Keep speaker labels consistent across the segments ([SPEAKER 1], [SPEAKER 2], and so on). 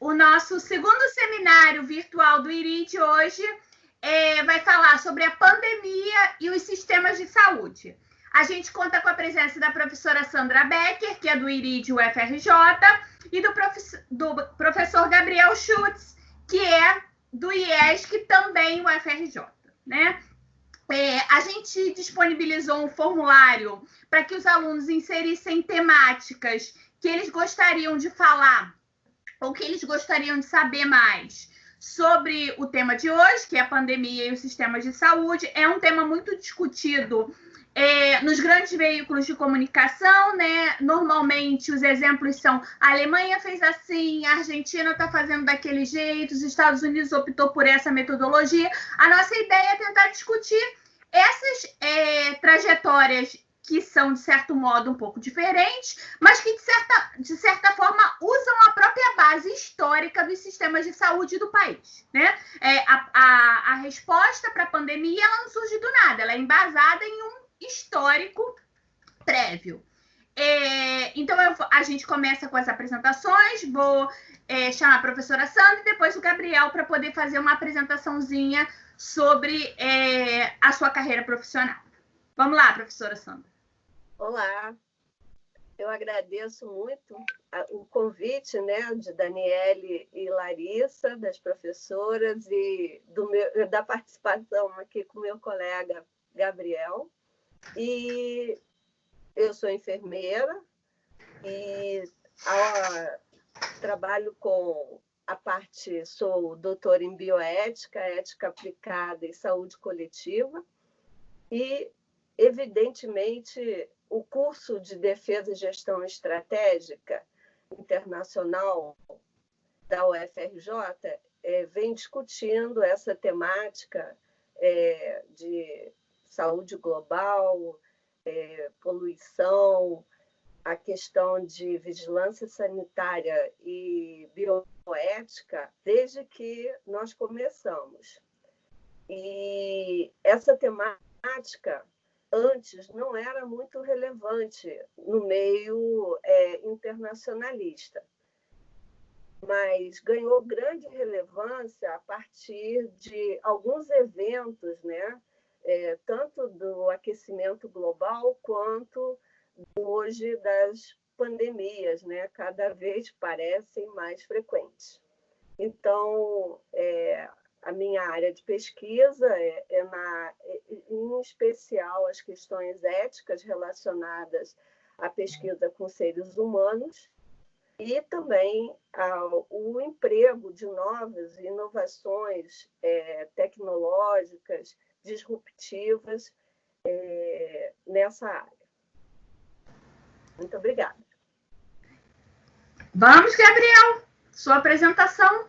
[SPEAKER 1] O nosso segundo seminário virtual do IRID hoje vai falar sobre a pandemia e os sistemas de saúde. A gente conta com a presença da professora Sandra Becker, que é do IRID UFRJ, e do professor Gabriel Schutz, que é do IESC, também UFRJ, né? A gente disponibilizou um formulário para que os alunos inserissem temáticas que eles gostariam de falar ou que eles gostariam de saber mais sobre o tema de hoje, que é a pandemia e os sistemas de saúde. É um tema muito discutido nos grandes veículos de comunicação, né? Normalmente os exemplos são: a Alemanha fez assim, a Argentina está fazendo daquele jeito, os Estados Unidos optou por essa metodologia. A nossa ideia é tentar discutir essas trajetórias que são, de certo modo, um pouco diferentes, mas que, de certa forma, usam a própria base histórica dos sistemas de saúde do país, né? A resposta para a pandemia, ela não surge do nada, ela é embasada em um histórico prévio. Então, a gente começa com as apresentações, vou chamar a professora Sandra e depois o Gabriel para poder fazer uma apresentaçãozinha sobre a sua carreira profissional. Vamos lá, professora Sandra.
[SPEAKER 2] Olá, eu agradeço muito o convite, né, de Daniele e Larissa, das professoras, e da participação aqui com o meu colega Gabriel. E eu sou enfermeira e trabalho com a parte, sou doutora em bioética, ética aplicada e saúde coletiva. E, evidentemente, o curso de Defesa e Gestão Estratégica Internacional da UFRJ vem discutindo essa temática de saúde global, poluição, a questão de vigilância sanitária e bioética desde que nós começamos. E essa temática antes não era muito relevante no meio internacionalista, mas ganhou grande relevância a partir de alguns eventos, né? Tanto do aquecimento global quanto hoje das pandemias, né? Cada vez parecem mais frequentes. Então, a minha área de pesquisa em especial, as questões éticas relacionadas à pesquisa com seres humanos e também o emprego de novas inovações tecnológicas, disruptivas nessa área. Muito obrigada.
[SPEAKER 1] Vamos, Gabriel, sua apresentação.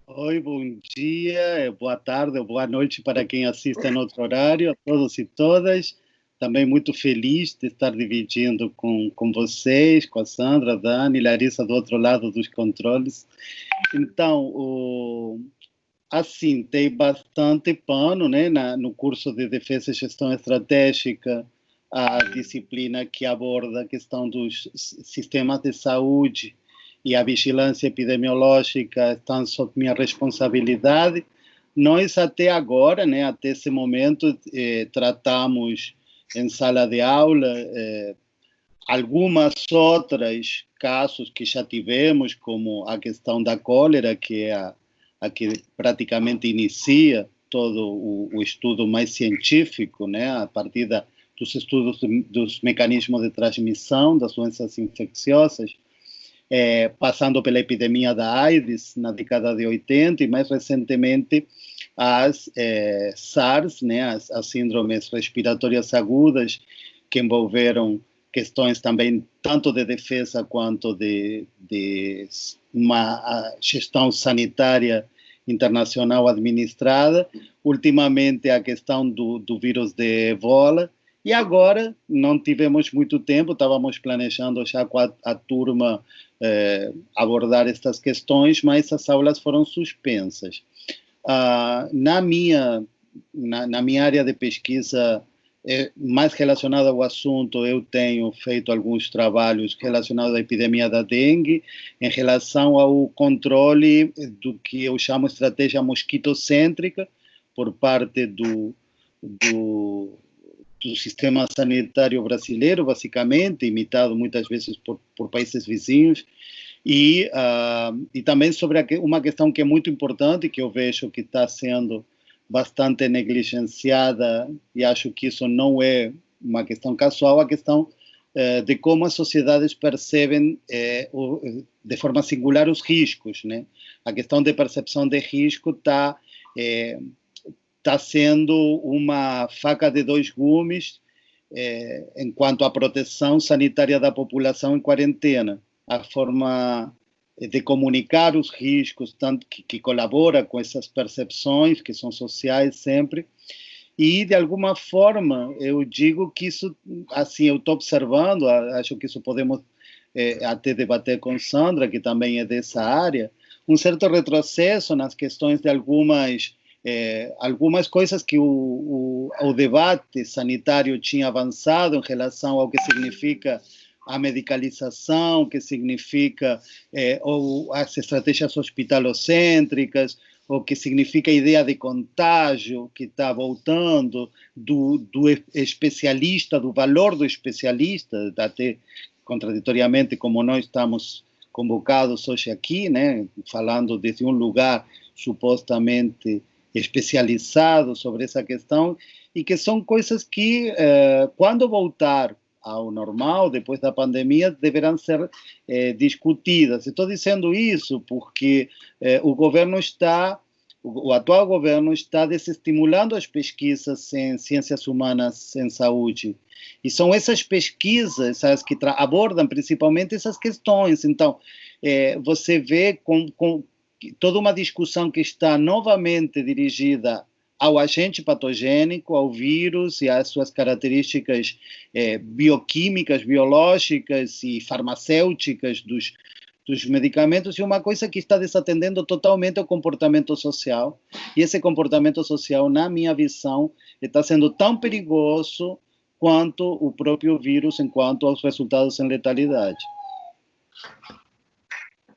[SPEAKER 3] Oi, bom dia, boa tarde, boa noite para quem assiste em outro horário, a todos e todas. Também muito feliz de estar dividindo com vocês, com a Sandra, a Dani e Larissa do outro lado dos controles. Então, assim, tem bastante pano, né, no curso de Defesa e Gestão Estratégica, a disciplina que aborda a questão dos sistemas de saúde e a vigilância epidemiológica estão sob minha responsabilidade. Nós, até agora, né, até esse momento, tratamos em sala de aula algumas outras casos que já tivemos, como a questão da cólera, que é a que praticamente inicia todo o estudo mais científico, né, a partir dos estudos dos mecanismos de transmissão das doenças infecciosas, passando pela epidemia da AIDS na década de 80 e, mais recentemente, as SARS, né, as síndromes respiratórias agudas, que envolveram questões também tanto de defesa quanto de uma gestão sanitária internacional administrada. Ultimamente, a questão do vírus de Ebola. E agora, não tivemos muito tempo, estávamos planejando já com a turma abordar estas questões, mas as aulas foram suspensas. Na minha área de pesquisa mais relacionado ao assunto, eu tenho feito alguns trabalhos relacionados à epidemia da dengue, em relação ao controle do que eu chamo estratégia mosquitocêntrica, por parte do sistema sanitário brasileiro, basicamente, imitado muitas vezes por países vizinhos, e também sobre uma questão que é muito importante, que eu vejo que está sendo bastante negligenciada, e acho que isso não é uma questão casual, a questão de como as sociedades percebem de forma singular os riscos, né? A questão de percepção de risco está sendo uma faca de dois gumes enquanto à proteção sanitária da população em quarentena. A forma de comunicar os riscos, tanto que colabora com essas percepções que são sociais sempre, e de alguma forma eu digo que isso, assim, eu estou observando, acho que isso podemos até debater com Sandra, que também é dessa área, um certo retrocesso nas questões de algumas coisas que o debate sanitário tinha avançado em relação ao que significa a medicalização, que significa ou as estratégias hospitalocêntricas, o que significa a ideia de contágio, que está voltando, do especialista, do valor do especialista, até contraditoriamente, como nós estamos convocados hoje aqui, né, falando desde um lugar supostamente especializado sobre essa questão, e que são coisas que, quando voltar ao normal, depois da pandemia, deverão ser discutidas. Estou dizendo isso porque o atual governo está desestimulando as pesquisas em ciências humanas em saúde. E são essas pesquisas as que abordam principalmente essas questões. Então, você vê com toda uma discussão que está novamente dirigida ao agente patogênico, ao vírus e às suas características bioquímicas, biológicas e farmacêuticas dos medicamentos, e uma coisa que está desatendendo totalmente o comportamento social. E esse comportamento social, na minha visão, está sendo tão perigoso quanto o próprio vírus, enquanto aos resultados em letalidade.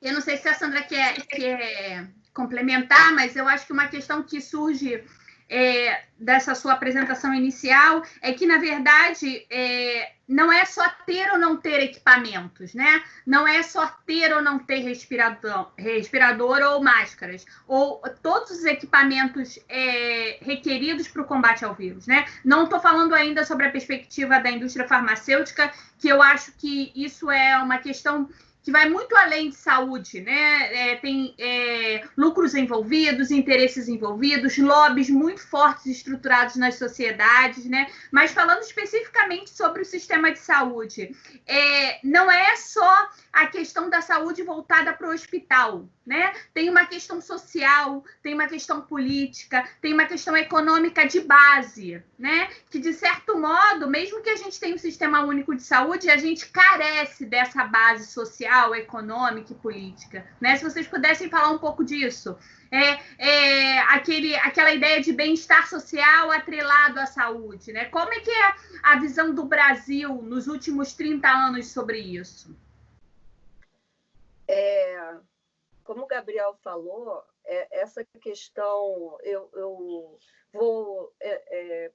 [SPEAKER 1] Eu não sei se a Sandra quer complementar, mas eu acho que uma questão que surge dessa sua apresentação inicial é que, na verdade, não é só ter ou não ter equipamentos, né? Não é só ter ou não ter respirador ou máscaras, ou todos os equipamentos requeridos para o combate ao vírus, né? Não estou falando ainda sobre a perspectiva da indústria farmacêutica, que eu acho que isso é uma questão que vai muito além de saúde, né? Tem lucros envolvidos, interesses envolvidos, lobbies muito fortes estruturados nas sociedades, né? Mas falando especificamente sobre o sistema de saúde, não é só a questão da saúde voltada para o hospital, né? Tem uma questão social, tem uma questão política, tem uma questão econômica de base, né? Que, de certo modo, mesmo que a gente tenha um sistema único de saúde, a gente carece dessa base social, econômica e política, né? Se vocês pudessem falar um pouco disso. Aquela ideia de bem-estar social atrelado à saúde, né? Como é que é a visão do Brasil nos últimos 30 anos sobre isso?
[SPEAKER 2] Como o Gabriel falou, essa questão, eu vou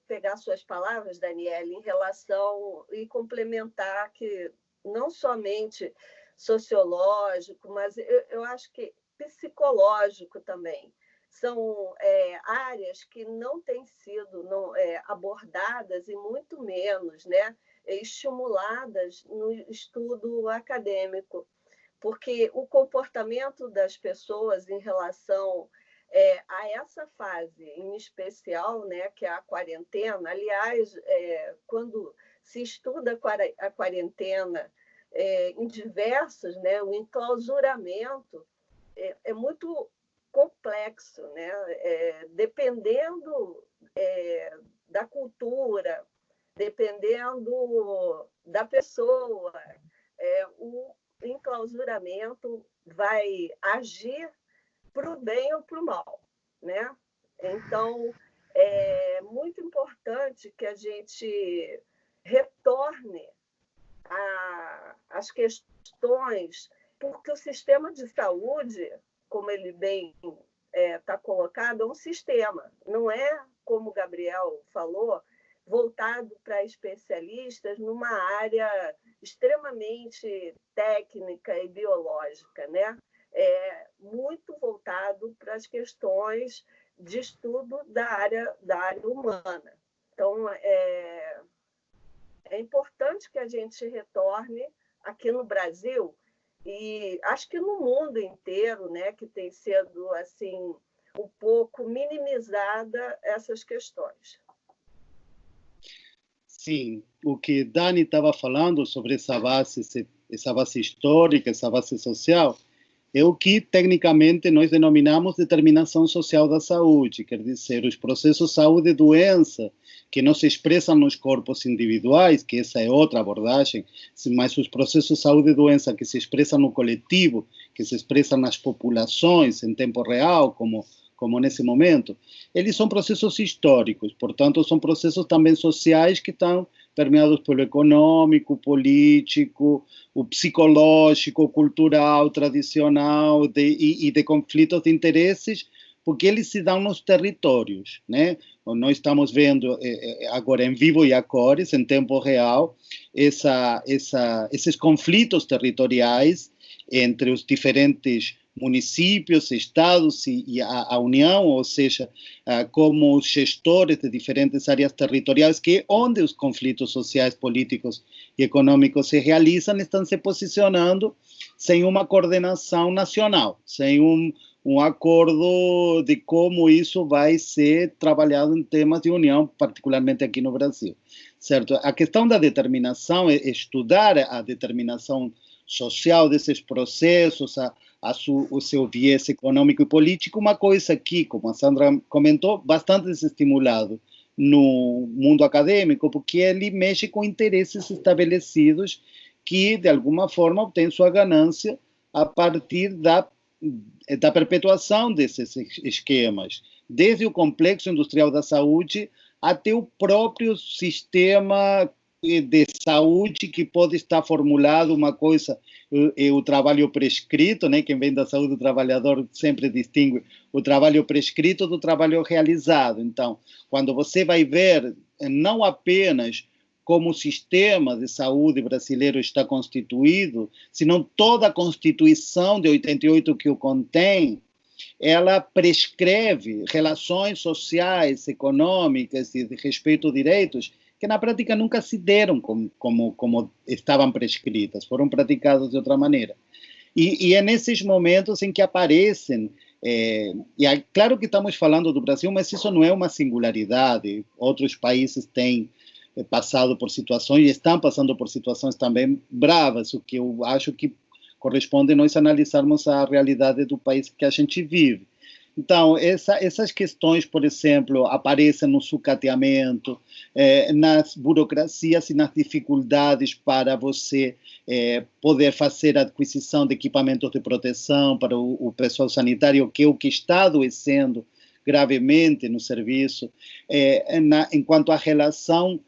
[SPEAKER 2] pegar suas palavras, Daniela, em relação e complementar que não somente sociológico, mas eu acho que psicológico também. São áreas que não têm sido abordadas e muito menos, né, estimuladas no estudo acadêmico, porque o comportamento das pessoas em relação a essa fase em especial, né, que é a quarentena. Aliás, quando se estuda a quarentena em diversos, né, o enclausuramento é muito complexo, né? Dependendo da cultura, dependendo da pessoa, o enclausuramento vai agir para o bem ou para o mal, né? Então, é muito importante que a gente retorne às questões, porque o sistema de saúde, como ele bem está colocado, é um sistema, não é, como o Gabriel falou, voltado para especialistas numa área extremamente técnica e biológica, né? Muito voltado para as questões de estudo da área humana. Então, é importante que a gente retorne aqui no Brasil e acho que no mundo inteiro, né, que tem sido assim um pouco minimizada essas questões.
[SPEAKER 3] Sim, o que Dani estava falando sobre essa base histórica, essa base social, é o que tecnicamente nós denominamos determinação social da saúde, quer dizer, os processos de saúde e doença que não se expressam nos corpos individuais, que essa é outra abordagem, mas os processos de saúde e doença que se expressam no coletivo, que se expressam nas populações em tempo real, como nesse momento, eles são processos históricos, portanto, são processos também sociais que estão permeados pelo econômico, político, o psicológico, o cultural, tradicional e de conflitos de interesses, porque eles se dão nos territórios, né? Nós estamos vendo agora em vivo e a cores, em tempo real, esses conflitos territoriais entre os diferentes municípios, estados e a União, ou seja, como os gestores de diferentes áreas territoriais, que onde os conflitos sociais, políticos e econômicos se realizam, estão se posicionando sem uma coordenação nacional, sem um acordo de como isso vai ser trabalhado em temas de união, particularmente aqui no Brasil, certo? A questão da determinação é estudar a determinação social desses processos, o seu viés econômico e político, uma coisa que, como a Sandra comentou, bastante desestimulado no mundo acadêmico, porque ele mexe com interesses estabelecidos que, de alguma forma, obtêm sua ganância a partir da perpetuação desses esquemas, desde o complexo industrial da saúde até o próprio sistema de saúde, que pode estar formulado uma coisa, o trabalho prescrito, né? Quem vem da saúde do trabalhador sempre distingue o trabalho prescrito do trabalho realizado. Então, quando você vai ver não apenas como o sistema de saúde brasileiro está constituído, senão toda a Constituição de 88 que o contém, ela prescreve relações sociais, econômicas e de respeito a direitos que na prática nunca se deram como estavam prescritas, foram praticadas de outra maneira. E é nesses momentos em que aparecem, claro que estamos falando do Brasil, mas isso não é uma singularidade, outros países têm passado por situações e estão passando por situações também bravas, o que eu acho que corresponde a nós analisarmos a realidade do país que a gente vive. Então, essas questões, por exemplo, aparecem no sucateamento, nas burocracias e nas dificuldades para você poder fazer a aquisição de equipamentos de proteção para o pessoal sanitário, que é o que está adoecendo gravemente no serviço, enquanto à relação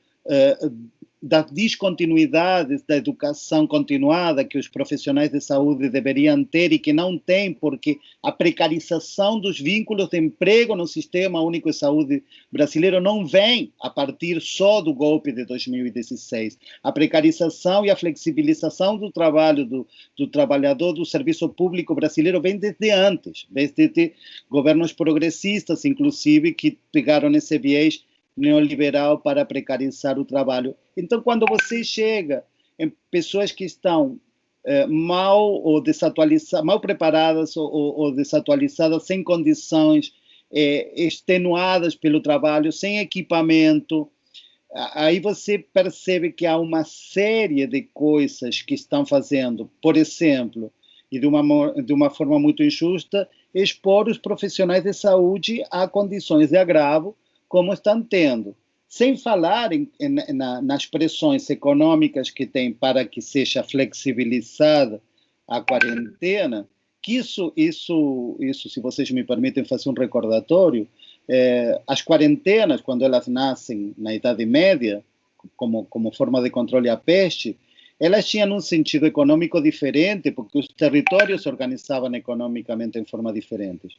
[SPEAKER 3] das descontinuidades da educação continuada que os profissionais de saúde deveriam ter e que não têm, porque a precarização dos vínculos de emprego no Sistema Único de Saúde brasileiro não vem a partir só do golpe de 2016. A precarização e a flexibilização do trabalho do trabalhador do serviço público brasileiro vem desde antes, desde governos progressistas, inclusive, que pegaram esse viés neoliberal para precarizar o trabalho. Então, quando você chega em pessoas que estão mal preparadas ou desatualizadas, sem condições, extenuadas pelo trabalho, sem equipamento, aí você percebe que há uma série de coisas que estão fazendo, por exemplo, e de uma forma muito injusta, expor os profissionais de saúde a condições de agravo, como estão tendo, sem falar nas pressões econômicas que tem para que seja flexibilizada a quarentena, que isso, se vocês me permitem fazer um recordatório, as quarentenas, quando elas nascem na Idade Média, como forma de controle à peste, elas tinham um sentido econômico diferente, porque os territórios se organizavam economicamente em forma diferentes.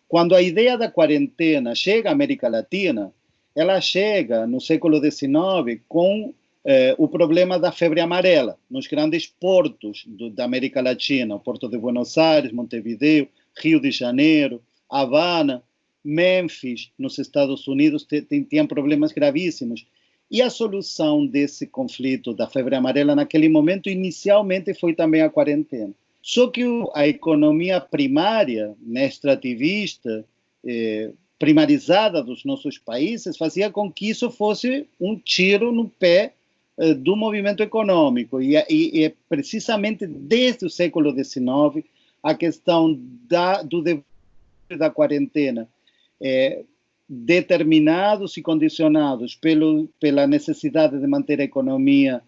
[SPEAKER 3] Quando a ideia da quarentena chega à América Latina, ela chega no século XIX com o problema da febre amarela nos grandes portos da América Latina, o Porto de Buenos Aires, Montevideo, Rio de Janeiro, Havana, Memphis, nos Estados Unidos, tinham problemas gravíssimos. E a solução desse conflito da febre amarela naquele momento, inicialmente, foi também a quarentena. Só que a economia primária, né, extrativista, primarizada dos nossos países, fazia com que isso fosse um tiro no pé do movimento econômico. E é precisamente desde o século XIX a questão da quarentena, determinados e condicionados pela necessidade de manter a economia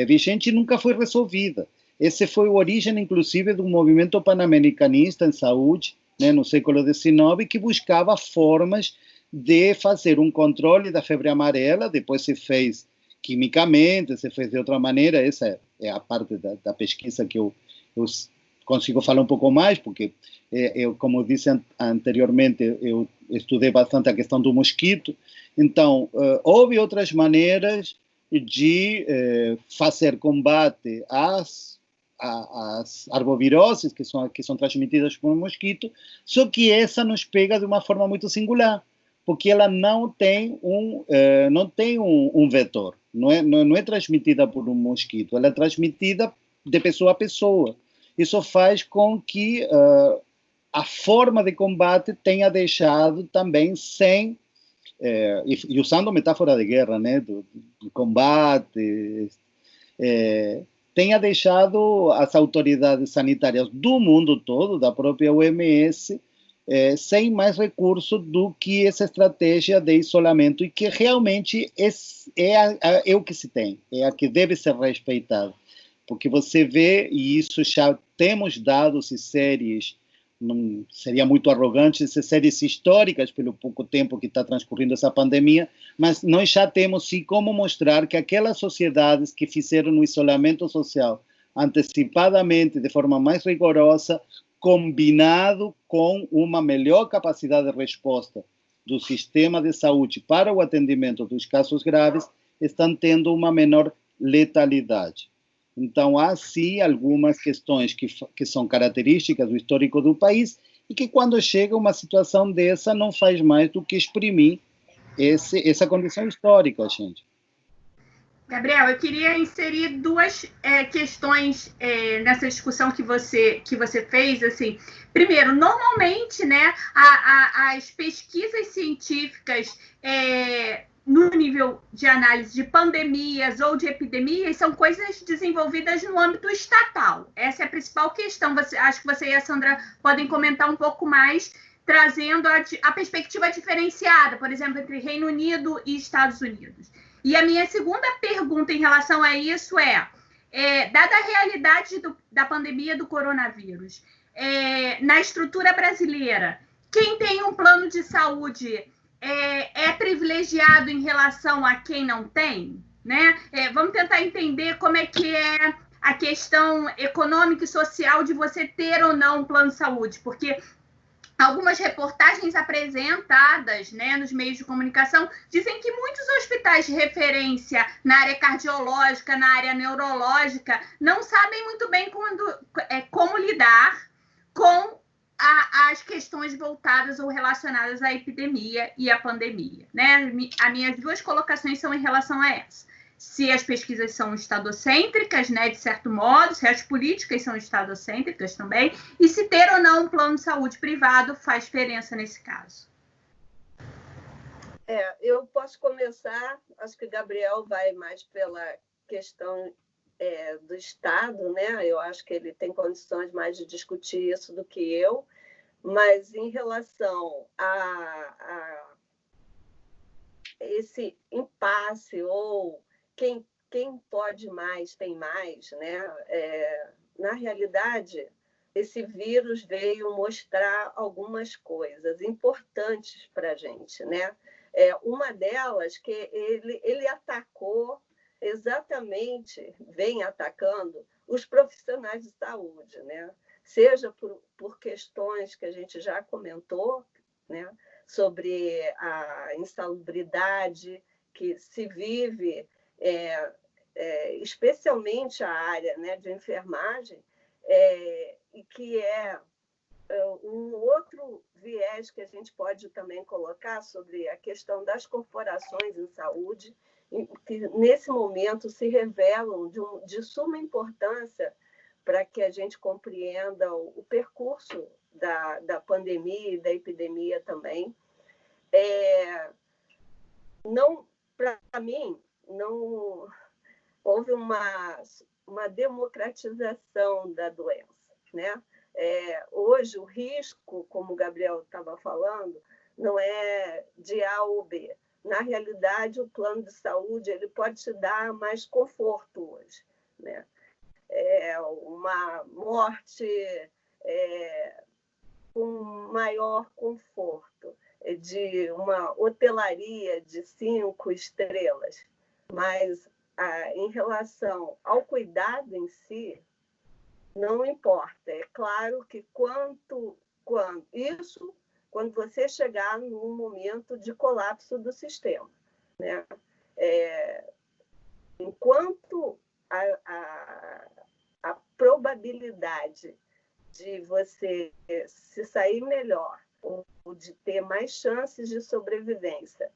[SPEAKER 3] vigente, nunca foi resolvida. Esse foi a origem, inclusive, do movimento pan-americanista em saúde, né, no século XIX, que buscava formas de fazer um controle da febre amarela. Depois se fez quimicamente, se fez de outra maneira. Essa é a parte da pesquisa que eu consigo falar um pouco mais, porque, eu, como disse anteriormente, eu estudei bastante a questão do mosquito. Então, houve outras maneiras de fazer combate às arboviroses que são transmitidas por um mosquito, só que essa nos pega de uma forma muito singular, porque ela não tem um vetor, não é transmitida por um mosquito, ela é transmitida de pessoa a pessoa. Isso faz com que a forma de combate tenha deixado também sem, e usando metáfora de guerra, né, do combate, tenha deixado as autoridades sanitárias do mundo todo, da própria OMS, sem mais recurso do que essa estratégia de isolamento, e que realmente é o que se tem, é a que deve ser respeitada. Porque você vê, e isso já temos dados e séries, não seria muito arrogante dizer séries históricas pelo pouco tempo que está transcorrendo essa pandemia, mas nós já temos sim como mostrar que aquelas sociedades que fizeram o isolamento social antecipadamente, de forma mais rigorosa, combinado com uma melhor capacidade de resposta do sistema de saúde para o atendimento dos casos graves, estão tendo uma menor letalidade. Então, há sim algumas questões que são características do histórico do país e que, quando chega uma situação dessa, não faz mais do que exprimir essa condição histórica, gente.
[SPEAKER 1] Gabriel, eu queria inserir duas questões nessa discussão que você fez. Assim, primeiro, normalmente, né, as pesquisas científicas no nível de análise de pandemias ou de epidemias são coisas desenvolvidas no âmbito estatal. Essa é a principal questão. Acho que você e a Sandra podem comentar um pouco mais, trazendo a perspectiva diferenciada, por exemplo, entre Reino Unido e Estados Unidos. E a minha segunda pergunta em relação a isso dada a realidade da pandemia do coronavírus, na estrutura brasileira, quem tem um plano de saúde é privilegiado em relação a quem não tem, né? Vamos tentar entender como é que é a questão econômica e social de você ter ou não um plano de saúde, porque algumas reportagens apresentadas, né, nos meios de comunicação dizem que muitos hospitais de referência na área cardiológica, na área neurológica, não sabem muito bem como lidar com as questões voltadas ou relacionadas à epidemia e à pandemia, né? As minhas duas colocações são em relação a essa. Se as pesquisas são estadocêntricas, né, de certo modo, se as políticas são estadocêntricas também, e se ter ou não um plano de saúde privado faz diferença nesse caso.
[SPEAKER 2] Eu posso começar, acho que o Gabriel vai mais pela questão do Estado, né? Eu acho que ele tem condições mais de discutir isso do que eu, mas em relação a esse impasse ou quem pode mais tem mais, né? Na realidade, esse vírus veio mostrar algumas coisas importantes para a gente, né? Uma delas que ele atacou exatamente, vem atacando os profissionais de saúde, né? Seja por questões que a gente já comentou, né? Sobre a insalubridade que se vive, especialmente a área, né, de enfermagem, e que um outro viés que a gente pode também colocar sobre a questão das corporações em saúde, que nesse momento se revelam de suma importância para que a gente compreenda o percurso da pandemia e da epidemia também. Para mim, não houve uma democratização da doença, né? Hoje, o risco, como o Gabriel estava falando, não é de A ou B. Na realidade, o plano de saúde ele pode te dar mais conforto hoje, né? Uma morte com maior conforto, de uma hotelaria de 5 estrelas. Mas, em relação ao cuidado em si, não importa. É claro que quando você chegar num momento de colapso do sistema, né? Enquanto a probabilidade de você se sair melhor ou de ter mais chances de sobrevivência,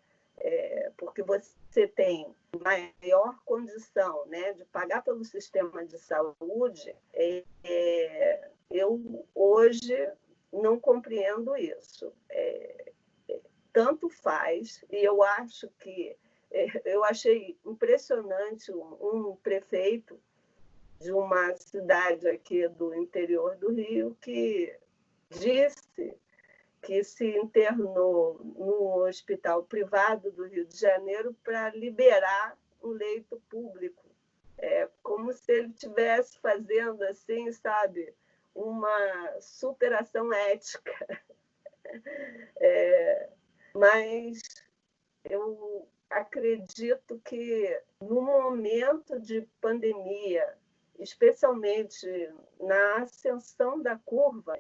[SPEAKER 2] porque você tem maior condição, né, de pagar pelo sistema de saúde, eu hoje não compreendo isso. Tanto faz, e eu acho que eu achei impressionante um prefeito de uma cidade aqui do interior do Rio que disse que se internou no hospital privado do Rio de Janeiro para liberar um leito público. Como se ele estivesse fazendo, assim, sabe, uma superação ética. Mas eu acredito que no momento de pandemia, especialmente na ascensão da curva,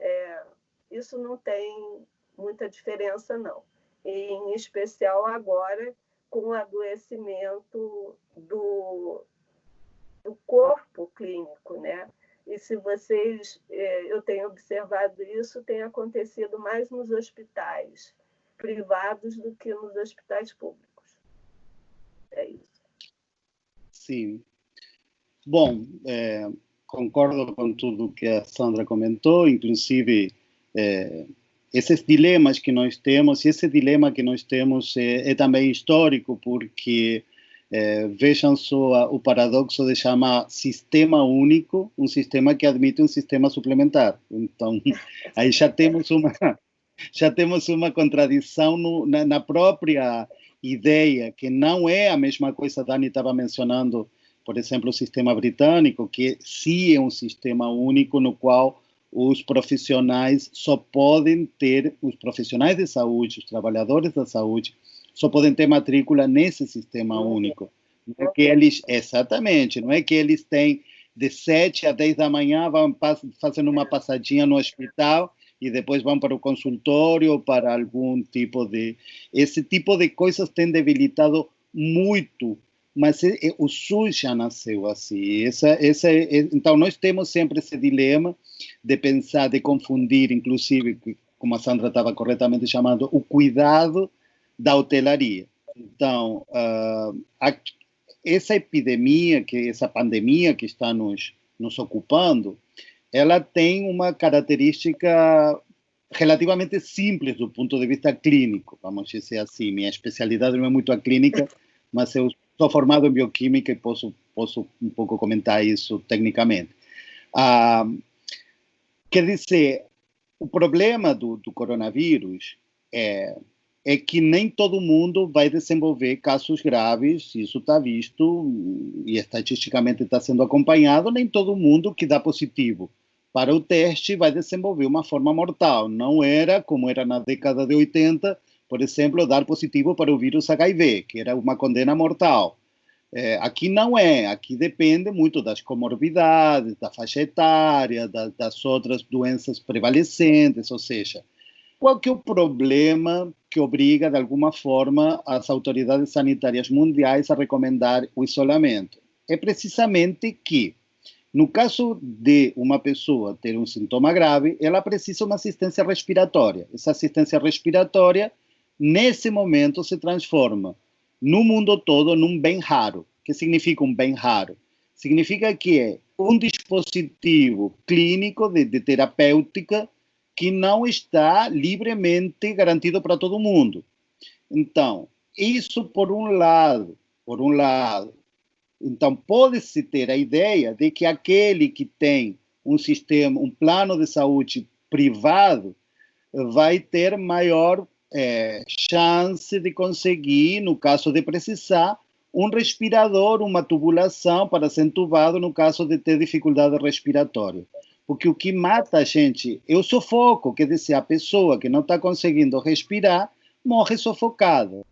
[SPEAKER 2] isso não tem muita diferença, não. Em especial agora, com o adoecimento do corpo clínico, né? E se vocês, eu tenho observado isso, tem acontecido mais nos hospitais privados do que nos hospitais públicos. É isso.
[SPEAKER 3] Sim. Bom, concordo com tudo que a Sandra comentou, inclusive esses dilemas que nós temos, e esse dilema que nós temos é também histórico, porque vejam só o paradoxo de chamar sistema único um sistema que admite um sistema suplementar. Então, aí já temos uma contradição na própria ideia, que não é a mesma coisa. A Dani estava mencionando, por exemplo, o sistema britânico, que sim é um sistema único no qual os profissionais só podem ter, os profissionais de saúde, os trabalhadores da saúde, só podem ter matrícula nesse sistema único. Não é que eles, exatamente, não é que eles têm de 7 a 10 da manhã, vão fazendo uma passadinha no hospital e depois vão para o consultório, para algum tipo de... Esse tipo de coisas tem debilitado muito, mas o SUS já nasceu assim. Então, nós temos sempre esse dilema de pensar, de confundir, inclusive, como a Sandra estava corretamente chamando, o cuidado da hotelaria. Então, essa epidemia, essa pandemia que está nos ocupando, ela tem uma característica relativamente simples do ponto de vista clínico, vamos dizer assim. Minha especialidade não é muito a clínica, mas eu sou formado em bioquímica e posso um pouco comentar isso tecnicamente. Quer dizer, o problema do coronavírus é que nem todo mundo vai desenvolver casos graves, isso está visto e estatisticamente está sendo acompanhado, nem todo mundo que dá positivo para o teste, vai desenvolver uma forma mortal. Não era como era na década de 80, por exemplo, dar positivo para o vírus HIV, que era uma condena mortal. Aqui não é, aqui depende muito das comorbidades, da faixa etária, das outras doenças prevalecentes, ou seja, qual que é o problema que obriga, de alguma forma, as autoridades sanitárias mundiais a recomendar o isolamento? É precisamente que, no caso de uma pessoa ter um sintoma grave, ela precisa de uma assistência respiratória. Essa assistência respiratória, nesse momento, se transforma no mundo todo num bem raro. O que significa um bem raro? Significa que é um dispositivo clínico de terapêutica que não está livremente garantido para todo mundo. Então, isso por um lado. Então, pode-se ter a ideia de que aquele que tem um sistema, um plano de saúde privado, vai ter maior chance de conseguir, no caso de precisar, um respirador, uma tubulação para ser entubado no caso de ter dificuldade respiratória. Porque o que mata a gente é o sufoco, quer dizer, a pessoa que não está conseguindo respirar morre sufocada.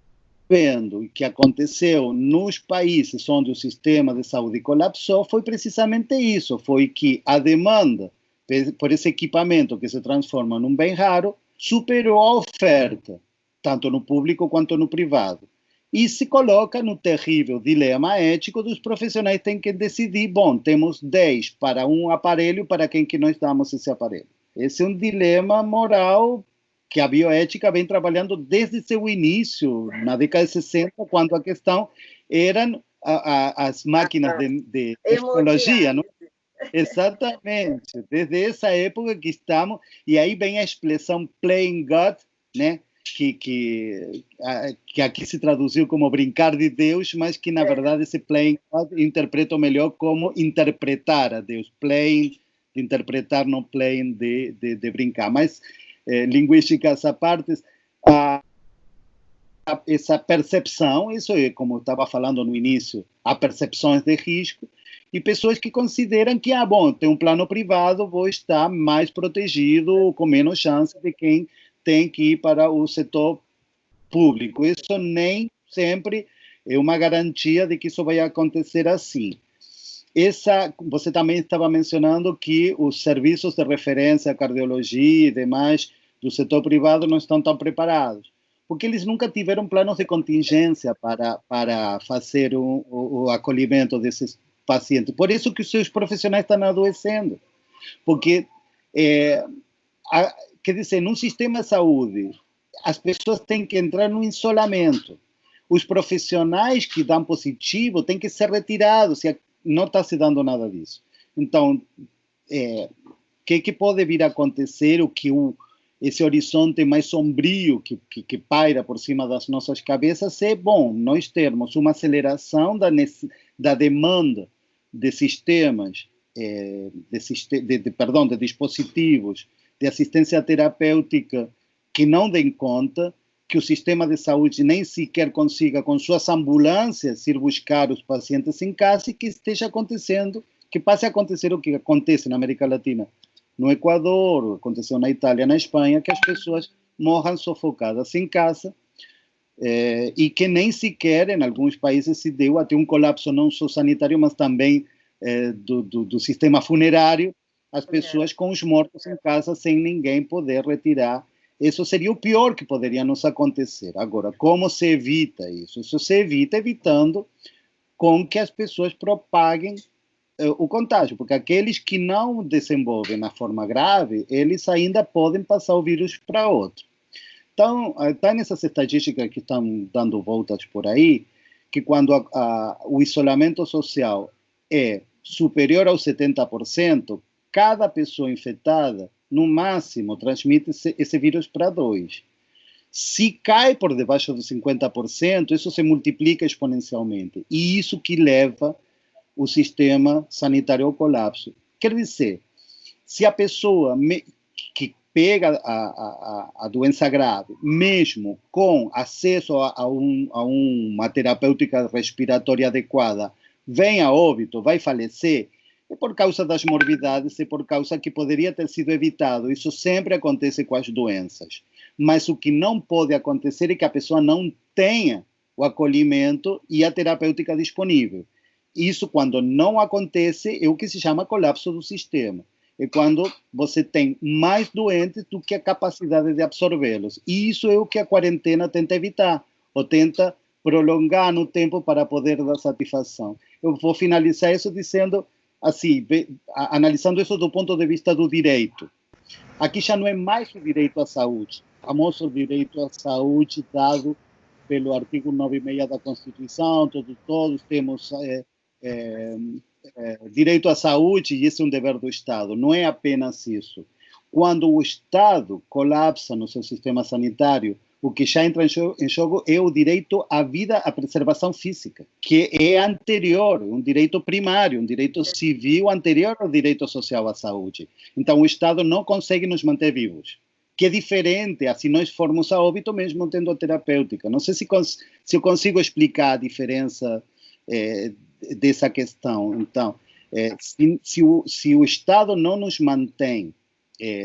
[SPEAKER 3] Vendo o que aconteceu nos países onde o sistema de saúde colapsou, foi precisamente isso, foi que a demanda por esse equipamento que se transforma num bem raro superou a oferta, tanto no público quanto no privado. E se coloca no terrível dilema ético dos profissionais que têm que decidir, bom, temos 10 para um aparelho, para quem que nós damos esse aparelho? Esse é um dilema moral que a bioética vem trabalhando desde seu início, na década de 60, quando a questão eram as máquinas de tecnologia, não? Exatamente, desde essa época que estamos, e aí vem a expressão playing God, né? que aqui se traduziu como brincar de Deus, mas que na verdade esse playing God interpreta melhor como interpretar a Deus, playing, de interpretar, não playing de brincar, mas linguísticas à parte, essa percepção, isso é como eu estava falando no início, há percepções de risco, e pessoas que consideram que, bom, tem um plano privado, vou estar mais protegido, com menos chance de quem tem que ir para o setor público. Isso nem sempre é uma garantia de que isso vai acontecer assim. Você também estava mencionando que os serviços de referência, cardiologia e demais do setor privado não estão tão preparados, porque eles nunca tiveram planos de contingência para fazer o acolhimento desses pacientes. Por isso que os seus profissionais estão adoecendo, porque, quer dizer, num sistema de saúde, as pessoas têm que entrar no isolamento. Os profissionais que dão positivo têm que ser retirados, e não está se dando nada disso. Então, o que pode vir a acontecer, esse horizonte mais sombrio que paira por cima das nossas cabeças é, bom, nós termos uma aceleração da demanda de sistemas, de dispositivos de assistência terapêutica que não deem conta, que o sistema de saúde nem sequer consiga, com suas ambulâncias, ir buscar os pacientes em casa, e que esteja acontecendo, que passe a acontecer o que acontece na América Latina, no Equador, aconteceu na Itália, na Espanha, que as pessoas morram sufocadas em casa, e que nem sequer, em alguns países, se deu até um colapso não só sanitário, mas também do sistema funerário, as pessoas com os mortos em casa sem ninguém poder retirar. Isso seria o pior que poderia nos acontecer. Agora, como se evita isso? Isso se evita evitando com que as pessoas propaguem o contágio, porque aqueles que não desenvolvem na forma grave, eles ainda podem passar o vírus para outro. Então, está nessas estatísticas que estão dando voltas por aí, que quando o isolamento social é superior aos 70%, cada pessoa infectada, no máximo, transmite esse vírus para 2. Se cai por debaixo de 50%, isso se multiplica exponencialmente. E isso que leva o sistema sanitário ao colapso. Quer dizer, se a pessoa que pega a doença grave, mesmo com acesso a uma terapêutica respiratória adequada, vem a óbito, vai falecer, é por causa das morbidades, é por causa que poderia ter sido evitado. Isso sempre acontece com as doenças. Mas o que não pode acontecer é que a pessoa não tenha o acolhimento e a terapêutica disponível. Isso, quando não acontece, é o que se chama colapso do sistema. É quando você tem mais doentes do que a capacidade de absorvê-los. E isso é o que a quarentena tenta evitar, ou tenta prolongar no tempo para poder dar satisfação. Eu vou finalizar isso dizendo, assim, analisando isso do ponto de vista do direito. Aqui já não é mais o direito à saúde, o famoso direito à saúde dado pelo artigo 9.6 da Constituição, todos temos direito à saúde e esse é um dever do Estado. Não é apenas isso. Quando o Estado colapsa no seu sistema sanitário, o que já entra em jogo é o direito à vida, à preservação física, que é anterior, um direito primário, um direito civil anterior ao direito social à saúde. Então, o Estado não consegue nos manter vivos, que é diferente, assim nós formos a óbito mesmo tendo a terapêutica. Não sei se eu consigo explicar a diferença dessa questão. Então, se o Estado não nos mantém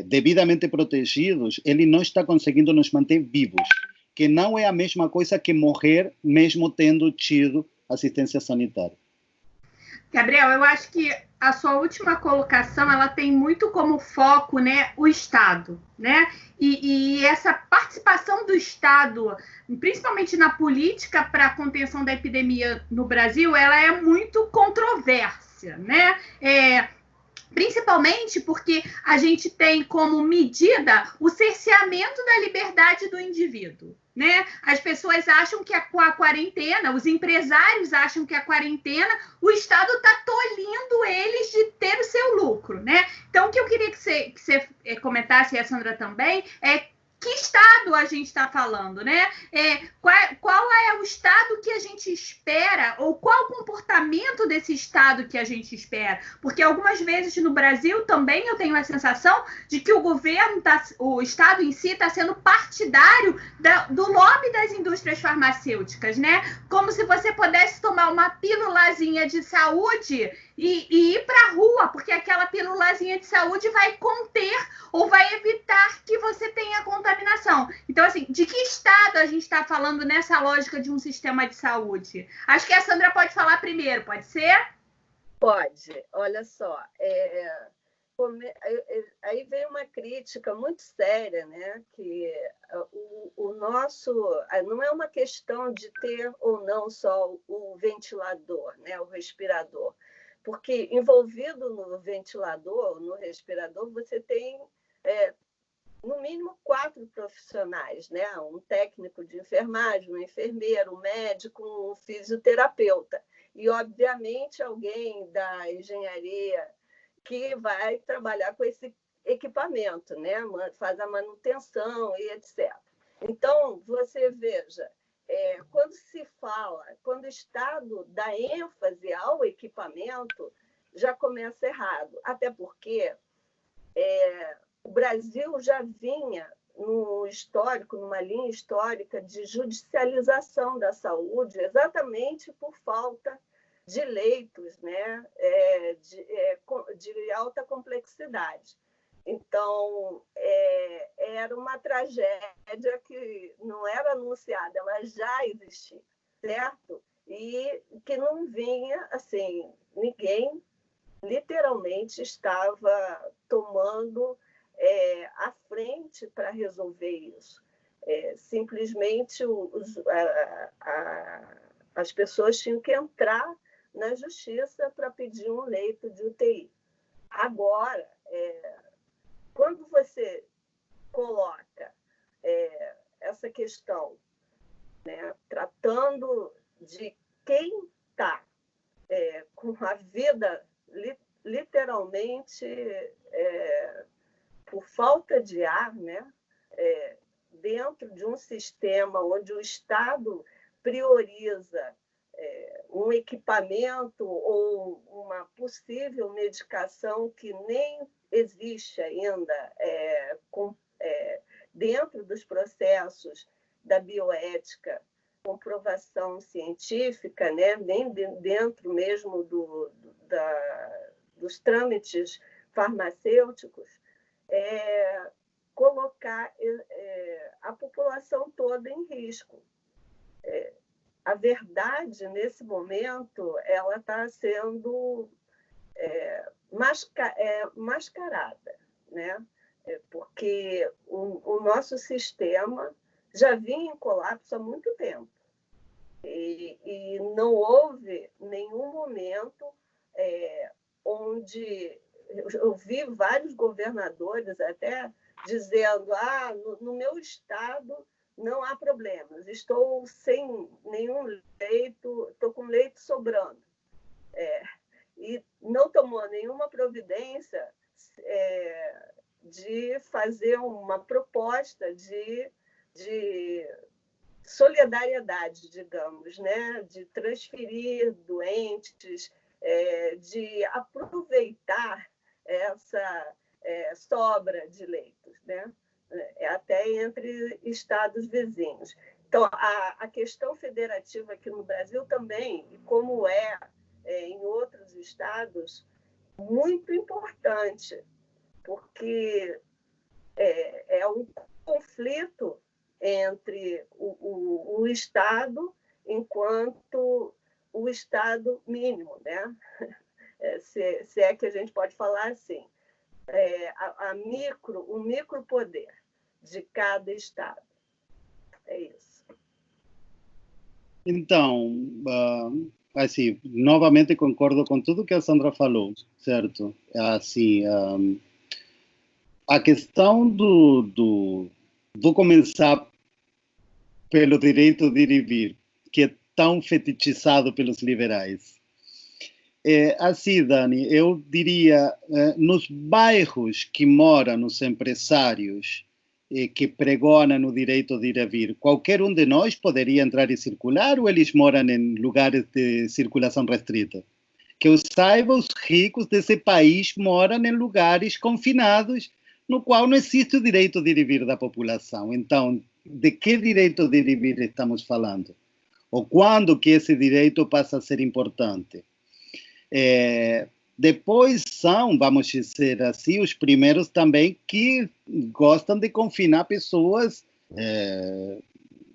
[SPEAKER 3] devidamente protegidos, ele não está conseguindo nos manter vivos, que não é a mesma coisa que morrer mesmo tendo tido assistência sanitária.
[SPEAKER 1] Gabriel, eu acho que a sua última colocação, ela tem muito como foco, né, o Estado, né? E essa participação do Estado, principalmente na política para a contenção da epidemia no Brasil, ela é muito controversa, né? Principalmente porque a gente tem como medida o cerceamento da liberdade do indivíduo, né? As pessoas acham que com a quarentena, os empresários acham que a quarentena, o Estado está tolhindo eles de ter o seu lucro, né? Então, o que eu queria que você comentasse, e a Sandra também, é que Estado a gente está falando, né? Qual é o Estado que a gente espera, ou qual o comportamento desse Estado que a gente espera? Porque algumas vezes no Brasil também eu tenho a sensação de que o governo, o Estado em si, está sendo partidário do lobby das indústrias farmacêuticas, né? Como se você pudesse tomar uma pílulazinha de saúde e ir para a rua, porque aquela pílulazinha de saúde vai conter ou vai evitar que você tenha contaminação. Então, assim, de que Estado a gente está falando nessa lógica de um sistema de saúde? Acho que a Sandra pode falar primeiro, pode ser?
[SPEAKER 2] Pode. Olha só, aí vem uma crítica muito séria, né? Que o nosso não é uma questão de ter ou não só o ventilador, né? O respirador, porque envolvido no ventilador, no respirador, você tem no mínimo 4 profissionais, né? Um técnico de enfermagem, um enfermeiro, um médico, um fisioterapeuta e, obviamente, alguém da engenharia que vai trabalhar com esse equipamento, né? Faz a manutenção e etc. Então, você veja, quando o Estado dá ênfase ao equipamento, já começa errado, até porque o Brasil já vinha numa linha histórica de judicialização da saúde, exatamente por falta de leitos, né? De alta complexidade. Então, era uma tragédia que não era anunciada, ela já existia, certo? E que não vinha, assim, ninguém literalmente estava tomando à frente para resolver isso. Simplesmente as pessoas tinham que entrar na justiça para pedir um leito de UTI. Agora, quando você coloca essa questão, né, tratando de quem está com a vida literalmente por falta de ar, né, dentro de um sistema onde o Estado prioriza um equipamento ou uma possível medicação que nem existe ainda dentro dos processos da bioética, comprovação científica, né? Nem dentro mesmo do dos trâmites farmacêuticos, colocar a população toda em risco. A verdade, nesse momento, ela está sendo mascarada, né? Porque o nosso sistema já vinha em colapso há muito tempo. E não houve nenhum momento onde... Eu vi vários governadores até dizendo: no meu estado não há problemas, estou sem nenhum leito, estou com leito sobrando. E não tomou nenhuma providência de fazer uma proposta de solidariedade, digamos, né? De transferir doentes, de aproveitar essa sobra de leitos, né? Até entre estados vizinhos. Então, a questão federativa aqui no Brasil também, e como em outros estados, muito importante, porque é um conflito entre o Estado enquanto o Estado mínimo, né? Se é que a gente pode falar assim, o micropoder de cada Estado. É isso.
[SPEAKER 3] Então, assim, novamente concordo com tudo que a Sandra falou, certo? Assim, a questão vou começar pelo direito de ir e vir, que é tão fetichizado pelos liberais. Assim, Dani, eu diria, nos bairros que moram os empresários que pregonam o direito de ir e vir, qualquer um de nós poderia entrar e circular, ou eles moram em lugares de circulação restrita? Que eu saiba, os ricos desse país moram em lugares confinados, no qual não existe o direito de ir e vir da população. Então, de que direito de ir e vir estamos falando? Ou quando que esse direito passa a ser importante? Depois são, vamos dizer assim, os primeiros também que gostam de confinar pessoas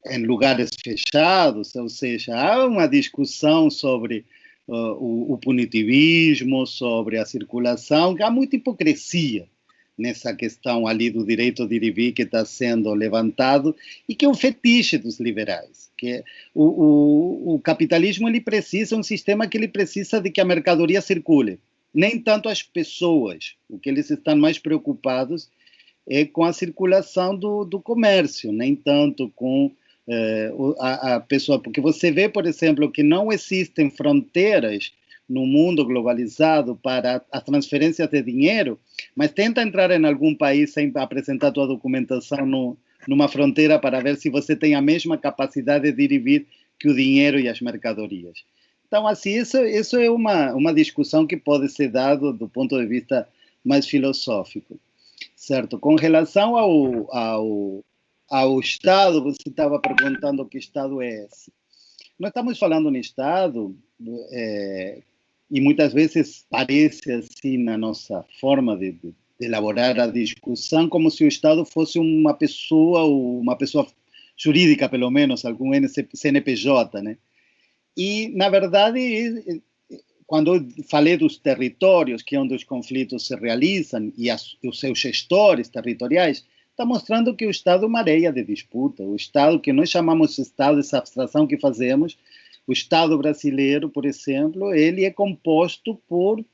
[SPEAKER 3] em lugares fechados, ou seja, há uma discussão sobre o punitivismo, sobre a circulação, há muita hipocrisia nessa questão ali do direito de ir e vir que está sendo levantado e que é um fetiche dos liberais. Que o capitalismo ele precisa, um sistema que ele precisa de que a mercadoria circule, nem tanto as pessoas. O que eles estão mais preocupados é com a circulação do comércio, nem tanto com a pessoa. Porque você vê, por exemplo, que não existem fronteiras no mundo globalizado para as transferências de dinheiro, mas tenta entrar em algum país sem apresentar tua documentação numa fronteira para ver se você tem a mesma capacidade de ir e vir que o dinheiro e as mercadorias. Então, assim, isso é uma discussão que pode ser dada do ponto de vista mais filosófico, certo? Com relação ao Estado, você estava perguntando que Estado é esse. Nós estamos falando em Estado, e muitas vezes parece assim na nossa forma de elaborar a discussão como se o Estado fosse uma pessoa jurídica, pelo menos, algum CNPJ, né? E, na verdade, quando eu falei dos territórios, que é onde os conflitos se realizam, e os seus gestores territoriais, está mostrando que o Estado é uma areia de disputa. O Estado, que nós chamamos de Estado, essa abstração que fazemos, o Estado brasileiro, por exemplo, ele é composto por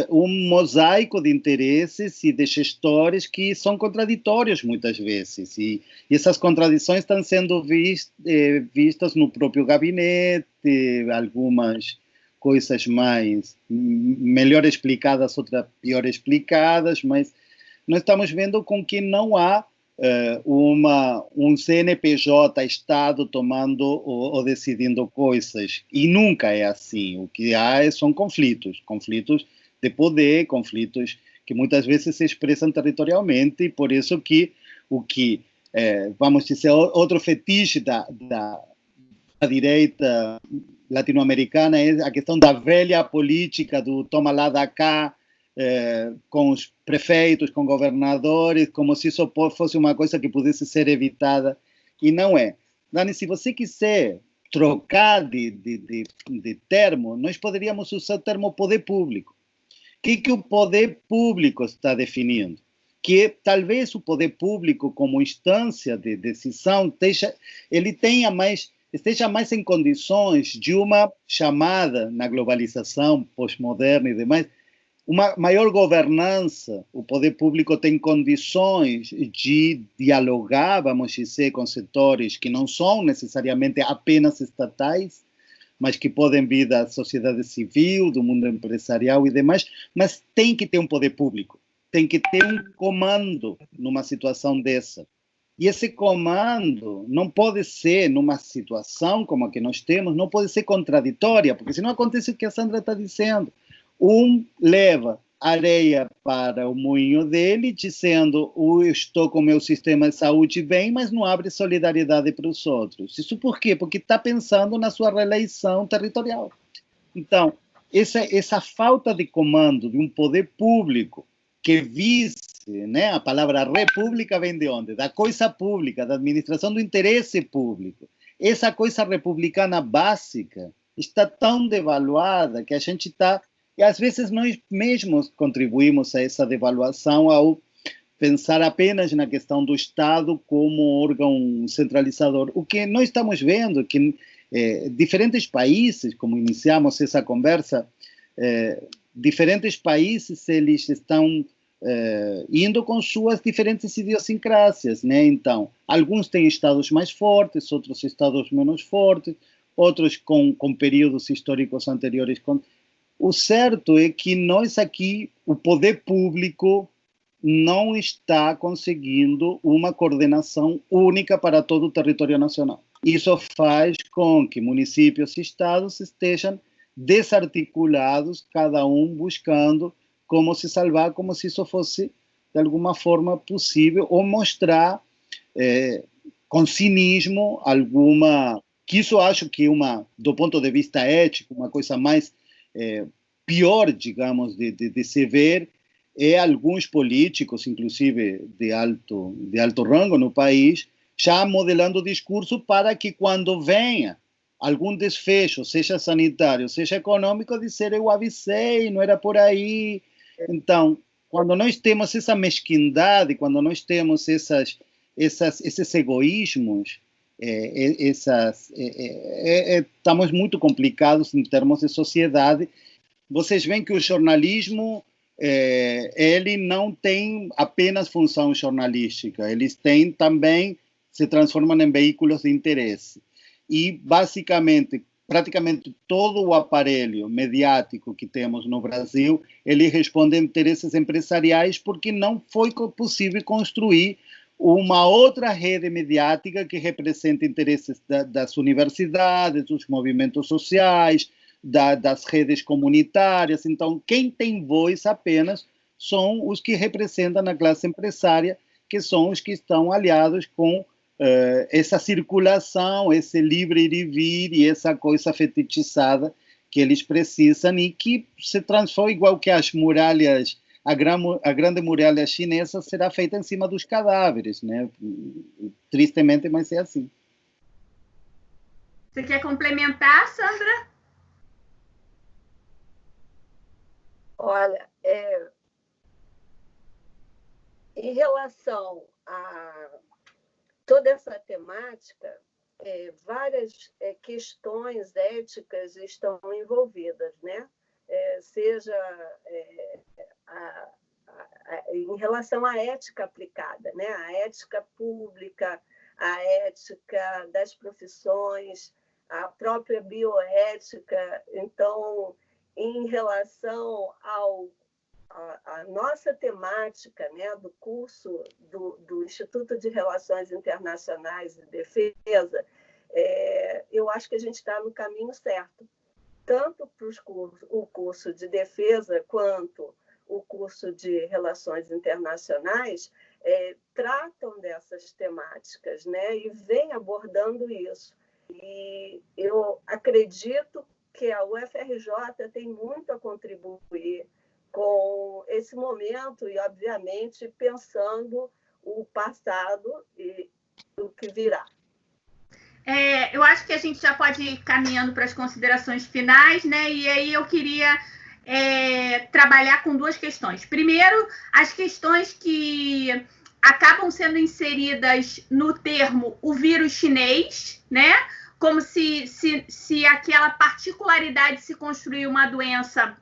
[SPEAKER 3] um mosaico de interesses e de gestores que são contraditórios muitas vezes. E essas contradições estão sendo vistas no próprio gabinete, algumas coisas melhor explicadas, outras pior explicadas, mas nós estamos vendo com que não há um CNPJ Estado tomando ou decidindo coisas, e nunca é assim. O que há são conflitos de poder, conflitos que muitas vezes se expressam territorialmente, e por isso que vamos dizer, outro fetiche da direita latino-americana é a questão da velha política do toma lá da cá, com os prefeitos, com governadores, como se isso fosse uma coisa que pudesse ser evitada, e não é. Dani, se você quiser trocar de termo, nós poderíamos usar o termo poder público. O que o poder público está definindo? Que talvez o poder público, como instância de decisão, esteja mais em condições de uma chamada na globalização pós-moderna e demais, uma maior governança. O poder público tem condições de dialogar, vamos dizer, com setores que não são necessariamente apenas estatais, mas que podem vir da sociedade civil, do mundo empresarial e demais, mas tem que ter um poder público, tem que ter um comando numa situação dessa. E esse comando não pode ser, numa situação como a que nós temos, não pode ser contraditória, porque senão acontece o que a Sandra está dizendo. Um leva areia para o moinho dele, dizendo: eu estou com o meu sistema de saúde bem, mas não abre solidariedade para os outros. Isso por quê? Porque está pensando na sua reeleição territorial. Então, essa falta de comando de um poder público que vise, né, a palavra república vem de onde? Da coisa pública, da administração do interesse público. Essa coisa republicana básica está tão devaluada que a gente está... E às vezes nós mesmos contribuímos a essa devaluação ao pensar apenas na questão do Estado como órgão centralizador. O que nós estamos vendo é que diferentes países, como iniciamos essa conversa, diferentes países eles estão indo com suas diferentes idiosincrásias, né? Então, alguns têm estados mais fortes, outros estados menos fortes, outros com períodos históricos anteriores. O certo é que nós aqui, o poder público, não está conseguindo uma coordenação única para todo o território nacional. Isso faz com que municípios e estados estejam desarticulados, cada um buscando como se salvar, como se isso fosse, de alguma forma, possível, ou mostrar com cinismo alguma... Que isso acho que, do ponto de vista ético, uma coisa mais pior, digamos, de se ver, é alguns políticos, inclusive de alto rango no país, já modelando o discurso para que quando venha algum desfecho, seja sanitário, seja econômico, dizer: eu avisei, não era por aí. Então, quando nós temos essa mesquindade, quando nós temos esses egoísmos, estamos muito complicados em termos de sociedade. Vocês veem que o jornalismo ele não tem apenas função jornalística, eles têm também, se transformam em veículos de interesse. E, basicamente, praticamente todo o aparelho mediático que temos no Brasil, ele responde a interesses empresariais, porque não foi possível construir uma outra rede mediática que represente interesses das universidades, dos movimentos sociais, das redes comunitárias. Então, quem tem voz apenas são os que representam a classe empresária, que são os que estão aliados com essa circulação, esse livre ir e vir e essa coisa fetichizada que eles precisam e que se transforma, igual que as muralhas, a grande muralha chinesa será feita em cima dos cadáveres, né? Tristemente, mas é assim.
[SPEAKER 1] Você quer complementar, Sandra?
[SPEAKER 2] Olha, em relação a toda essa temática, várias questões éticas estão envolvidas, né? Seja em relação à ética aplicada, né? A ética pública, a ética das profissões, a própria bioética. Então, em relação à nossa temática, né, do curso do Instituto de Relações Internacionais e Defesa, eu acho que a gente está no caminho certo, tanto para o curso de defesa quanto o curso de Relações Internacionais tratam dessas temáticas, né, e vem abordando isso. E eu acredito que a UFRJ tem muito a contribuir com esse momento e, obviamente, pensando o passado e o que virá.
[SPEAKER 1] Eu acho que a gente já pode ir caminhando para as considerações finais, né? E aí eu queria trabalhar com duas questões. Primeiro, as questões que acabam sendo inseridas no termo o vírus chinês, né? Como se aquela particularidade de se construir uma doença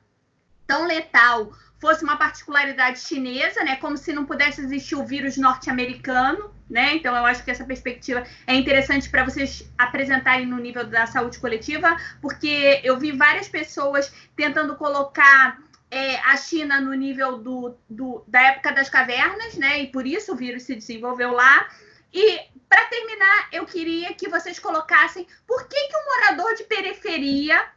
[SPEAKER 1] tão letal fosse uma particularidade chinesa, né? Como se não pudesse existir o vírus norte-americano, né? Então, eu acho que essa perspectiva é interessante para vocês apresentarem no nível da saúde coletiva, porque eu vi várias pessoas tentando colocar a China no nível da época das cavernas, né? E por isso o vírus se desenvolveu lá. E, para terminar, eu queria que vocês colocassem por que um morador de periferia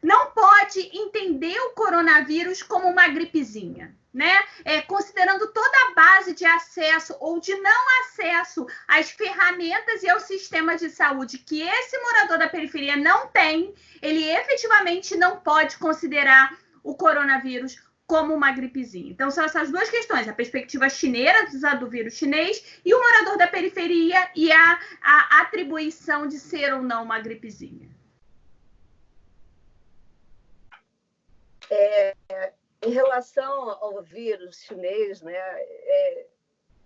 [SPEAKER 1] não pode entender o coronavírus como uma gripezinha, né? Considerando toda a base de acesso ou de não acesso às ferramentas e aos sistemas de saúde que esse morador da periferia não tem, ele efetivamente não pode considerar o coronavírus como uma gripezinha. Então, são essas duas questões, a perspectiva chinesa do vírus chinês e o morador da periferia e a atribuição de ser ou não uma gripezinha.
[SPEAKER 2] Em relação ao vírus chinês, né,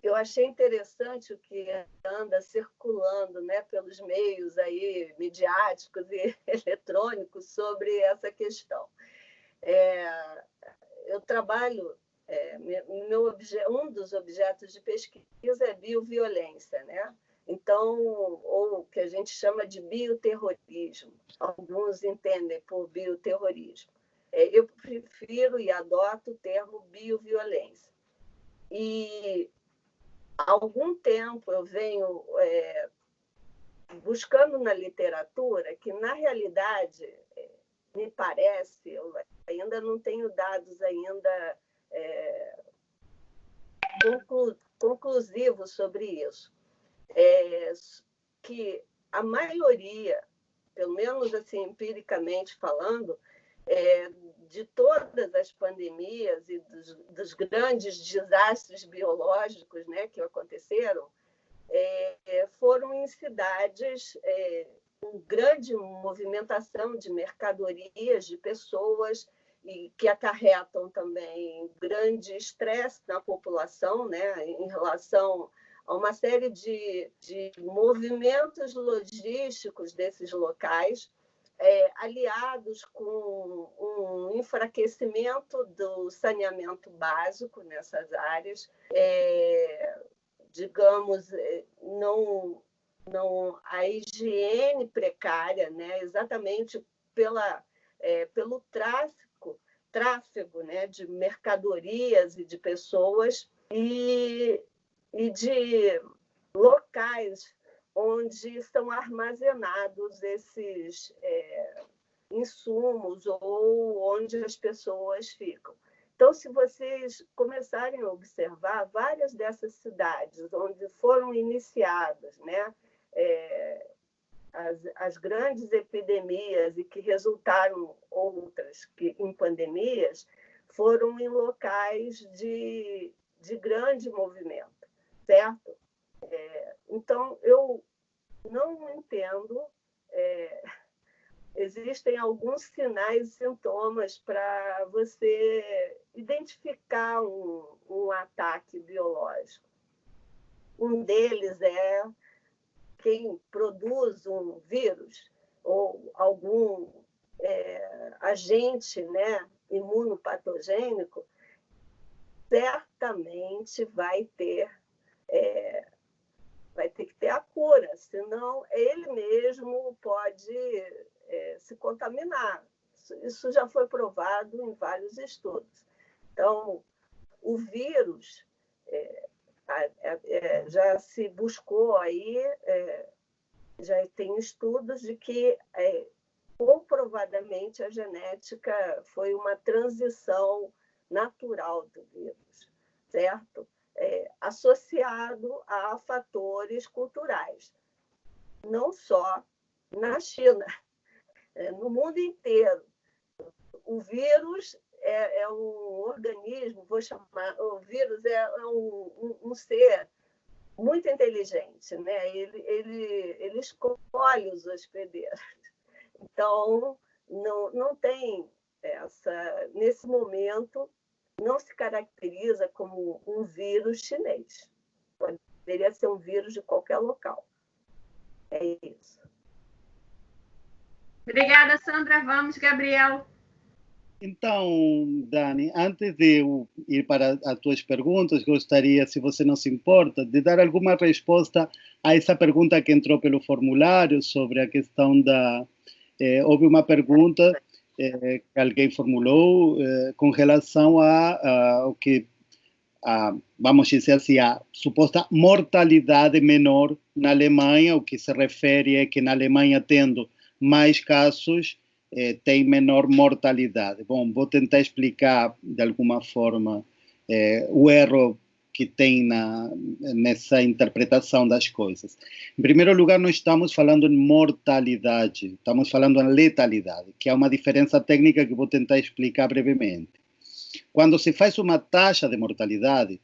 [SPEAKER 2] eu achei interessante o que anda circulando, né, pelos meios aí midiáticos e eletrônicos sobre essa questão. Eu trabalho, um dos objetos de pesquisa é bioviolência, né? Então, ou o que a gente chama de bioterrorismo. Alguns entendem por bioterrorismo. Eu prefiro e adoto o termo bioviolência. E há algum tempo eu venho buscando na literatura que, na realidade, me parece, eu ainda não tenho dados ainda conclusivos sobre isso, que a maioria, pelo menos assim, empiricamente falando, de todas as pandemias e dos grandes desastres biológicos, né, que aconteceram, foram em cidades com grande movimentação de mercadorias, de pessoas, e que acarretam também grande estresse na população, né, em relação a uma série de movimentos logísticos desses locais, aliados com um enfraquecimento do saneamento básico nessas áreas, digamos, não a higiene precária, né, exatamente pelo tráfego, né, de mercadorias e de pessoas e de locais onde estão armazenados esses insumos ou onde as pessoas ficam. Então, se vocês começarem a observar, várias dessas cidades onde foram iniciadas, né, as grandes epidemias e que resultaram outras em pandemias, foram em locais de grande movimento, certo? Então, eu não entendo, existem alguns sinais e sintomas para você identificar um ataque biológico. Um deles é quem produz um vírus ou algum agente, né, imunopatogênico, certamente vai ter que ter a cura, senão ele mesmo pode se contaminar. Isso já foi provado em vários estudos. Então, o vírus já se buscou aí, já tem estudos de que comprovadamente a genética foi uma transição natural do vírus, certo? Associado a fatores culturais, não só na China, no mundo inteiro. O vírus é um organismo, vou chamar, o vírus é um ser muito inteligente, né? Ele escolhe os hospedeiros. Então, não tem nesse momento, não se caracteriza como um vírus chinês. Poderia ser um vírus de qualquer local. É isso.
[SPEAKER 1] Obrigada, Sandra. Vamos, Gabriel.
[SPEAKER 3] Então, Dani, antes de eu ir para as tuas perguntas, gostaria, se você não se importa, de dar alguma resposta a essa pergunta que entrou pelo formulário sobre a questão da... houve uma pergunta que alguém formulou com relação ao que, vamos dizer assim, a suposta mortalidade menor na Alemanha. O que se refere é que na Alemanha, tendo mais casos, tem menor mortalidade. Bom, vou tentar explicar de alguma forma o erro que tem nessa interpretação das coisas. Em primeiro lugar, não estamos falando em mortalidade, estamos falando em letalidade, que é uma diferença técnica que vou tentar explicar brevemente. Quando se faz uma taxa de mortalidade,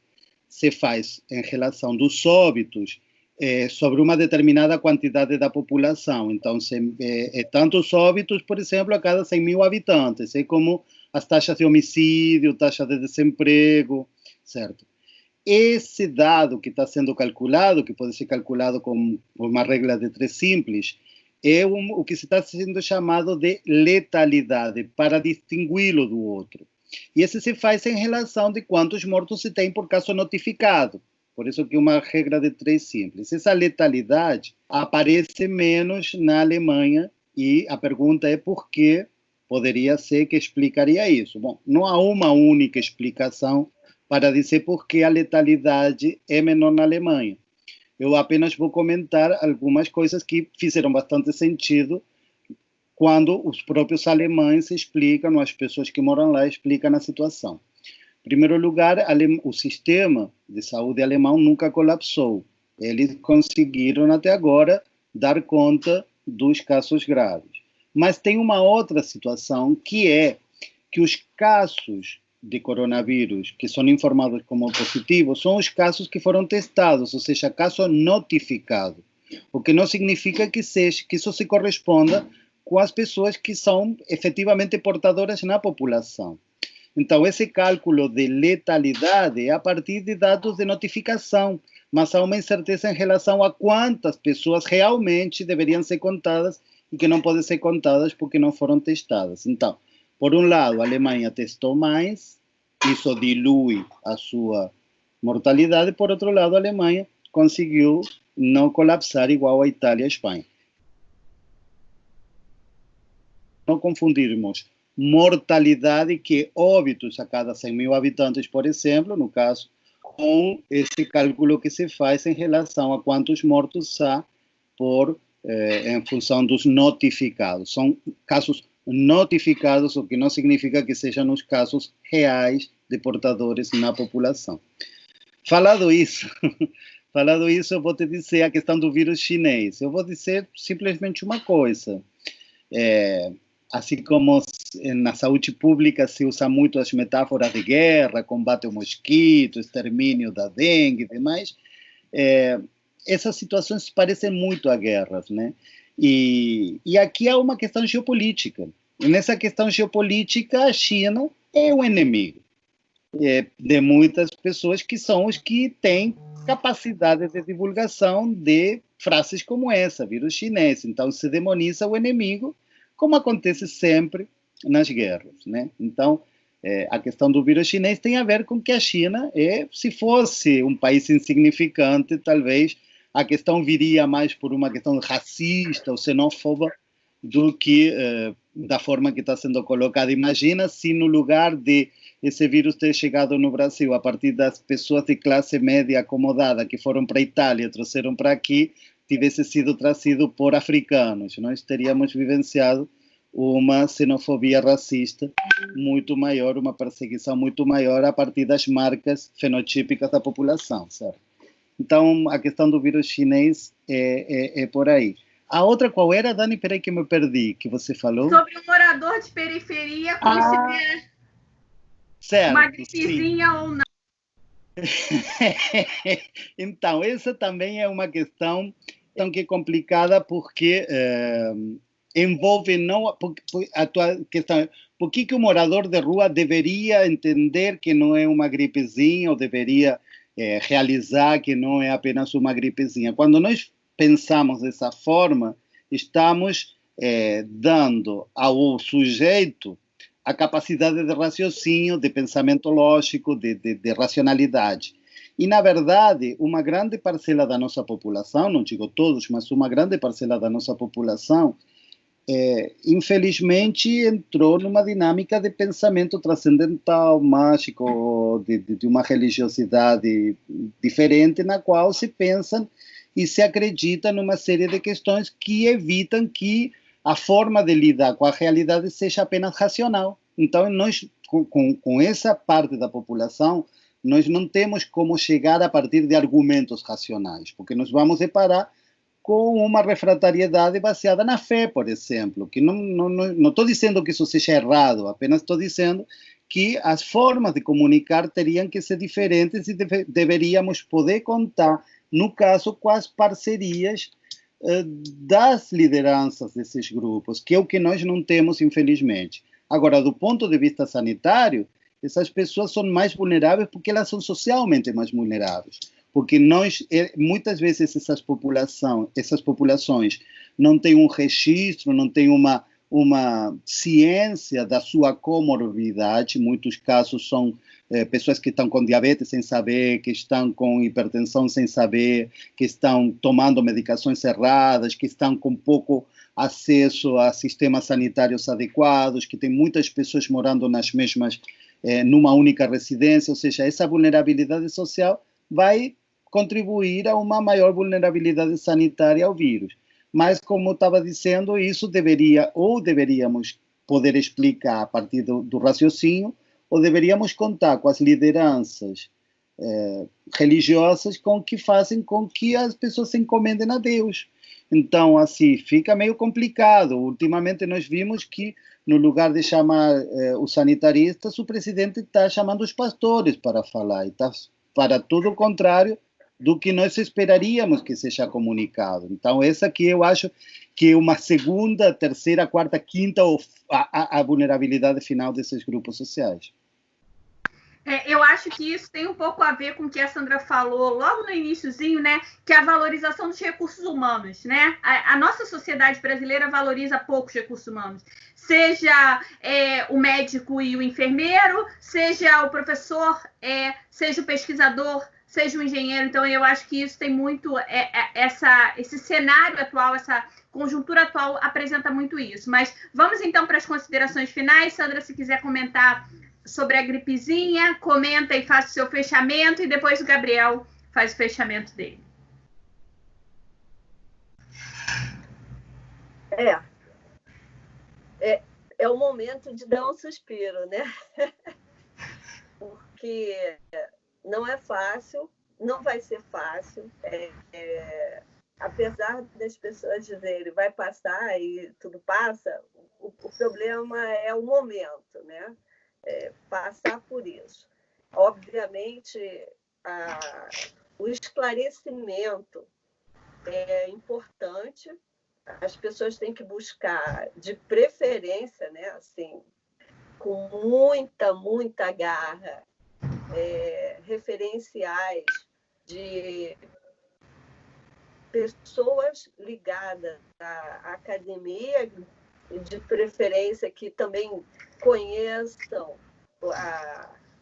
[SPEAKER 3] se faz em relação dos óbitos sobre uma determinada quantidade da população. Então, tantos óbitos, por exemplo, a cada 100 mil habitantes. É como as taxas de homicídio, taxa de desemprego, certo? Esse dado que está sendo calculado, que pode ser calculado com uma regra de 3 simples, é o que está sendo chamado de letalidade, para distingui-lo do outro. E esse se faz em relação de quantos mortos se tem por caso notificado. Por isso que uma regra de 3 simples. Essa letalidade aparece menos na Alemanha e a pergunta é por que poderia ser que explicaria isso. Bom, não há uma única explicação para dizer por que a letalidade é menor na Alemanha. Eu apenas vou comentar algumas coisas que fizeram bastante sentido quando os próprios alemães explicam, ou as pessoas que moram lá explicam a situação. Em primeiro lugar, o sistema de saúde alemão nunca colapsou. Eles conseguiram, até agora, dar conta dos casos graves. Mas tem uma outra situação, que é que os casos de coronavírus que são informados como positivos são os casos que foram testados, ou seja, caso notificado. O que não significa que isso se corresponda com as pessoas que são efetivamente portadoras na população. Então, esse cálculo de letalidade é a partir de dados de notificação, mas há uma incerteza em relação a quantas pessoas realmente deveriam ser contadas e que não podem ser contadas porque não foram testadas. Então, por um lado, a Alemanha testou mais, isso dilui a sua mortalidade. Por outro lado, a Alemanha conseguiu não colapsar igual a Itália e a Espanha. Não confundirmos mortalidade, que é óbitos a cada 100 mil habitantes, por exemplo, no caso, com esse cálculo que se faz em relação a quantos mortos há em função dos notificados. São casos notificados, o que não significa que sejam os casos reais de portadores na população. Falado isso, eu vou te dizer a questão do vírus chinês. Eu vou dizer simplesmente uma coisa. Assim como na saúde pública se usa muito as metáforas de guerra, combate ao mosquito, extermínio da dengue e demais, essas situações parecem muito a guerras, né? E aqui há uma questão geopolítica. E nessa questão geopolítica, a China é o inimigo de muitas pessoas que são os que têm capacidade de divulgação de frases como essa, vírus chinês. Então, se demoniza o inimigo, como acontece sempre nas guerras, né? Então, a questão do vírus chinês tem a ver com que a China, se fosse um país insignificante, talvez a questão viria mais por uma questão racista ou xenófoba do que da forma que está sendo colocada. Imagina se no lugar de esse vírus ter chegado no Brasil a partir das pessoas de classe média acomodada que foram para a Itália e trouxeram para aqui, tivesse sido trazido por africanos. Nós teríamos vivenciado uma xenofobia racista muito maior, uma perseguição muito maior a partir das marcas fenotípicas da população, certo? Então, a questão do vírus chinês é por aí. A outra qual era, Dani? Peraí que me perdi, que você falou.
[SPEAKER 1] Sobre um morador de periferia, como se tiver
[SPEAKER 3] certo,
[SPEAKER 1] uma gripezinha ou não.
[SPEAKER 3] Então, essa também é uma questão que é complicada porque envolve não a tua questão. Por que o morador de rua deveria entender que não é uma gripezinha ou deveria realizar que não é apenas uma gripezinha? Quando nós pensamos dessa forma, estamos dando ao sujeito a capacidade de raciocínio, de pensamento lógico, de racionalidade. E, na verdade, uma grande parcela da nossa população, não digo todos, mas uma grande parcela da nossa população, infelizmente, entrou numa dinâmica de pensamento transcendental, mágico, de uma religiosidade diferente, na qual se pensa e se acredita numa série de questões que evitam que a forma de lidar com a realidade seja apenas racional. Então, nós, com essa parte da população, nós não temos como chegar a partir de argumentos racionais, porque nós vamos deparar com uma refratariedade baseada na fé, por exemplo, que não estou dizendo que isso seja errado, apenas estou dizendo que as formas de comunicar teriam que ser diferentes e deveríamos poder contar, no caso, com as parcerias das lideranças desses grupos, que é o que nós não temos, infelizmente. Agora, do ponto de vista sanitário, essas pessoas são mais vulneráveis porque elas são socialmente mais vulneráveis. Porque nós, muitas vezes, essas populações não têm um registro, não têm uma ciência da sua comorbidade. Muitos casos são pessoas que estão com diabetes sem saber, que estão com hipertensão sem saber, que estão tomando medicações erradas, que estão com pouco acesso a sistemas sanitários adequados, que tem muitas pessoas morando nas mesmas, numa única residência. Ou seja, essa vulnerabilidade social vai contribuir a uma maior vulnerabilidade sanitária ao vírus. Mas, como eu estava dizendo, isso deveríamos poder explicar a partir do raciocínio, ou deveríamos contar com as lideranças religiosas que fazem com que as pessoas se encomendem a Deus. Então, assim, fica meio complicado. Ultimamente nós vimos que, no lugar de chamar os sanitaristas, o presidente está chamando os pastores para falar, e está para tudo o contrário do que nós esperaríamos que seja comunicado. Então, essa aqui eu acho que é uma segunda, terceira, quarta, quinta, a vulnerabilidade final desses grupos sociais.
[SPEAKER 1] Eu acho que isso tem um pouco a ver com o que a Sandra falou logo no iniciozinho, né? Que é a valorização dos recursos humanos, né? A nossa sociedade brasileira valoriza pouco os recursos humanos. Seja o médico e o enfermeiro, seja o professor, seja o pesquisador, seja o engenheiro. Então, eu acho que isso tem muito... esse cenário atual, essa conjuntura atual apresenta muito isso. Mas vamos, então, para as considerações finais. Sandra, se quiser comentar sobre a gripezinha, comenta e faz o seu fechamento, e depois o Gabriel faz o fechamento dele.
[SPEAKER 2] É o momento de dar um suspiro, né? Porque não é fácil, não vai ser fácil. Apesar das pessoas dizerem vai passar e tudo passa, o problema é o momento, né? Passar por isso. Obviamente, o esclarecimento é importante, as pessoas têm que buscar, de preferência, né, assim, com muita garra, referenciais de pessoas ligadas à academia, de preferência que também conheçam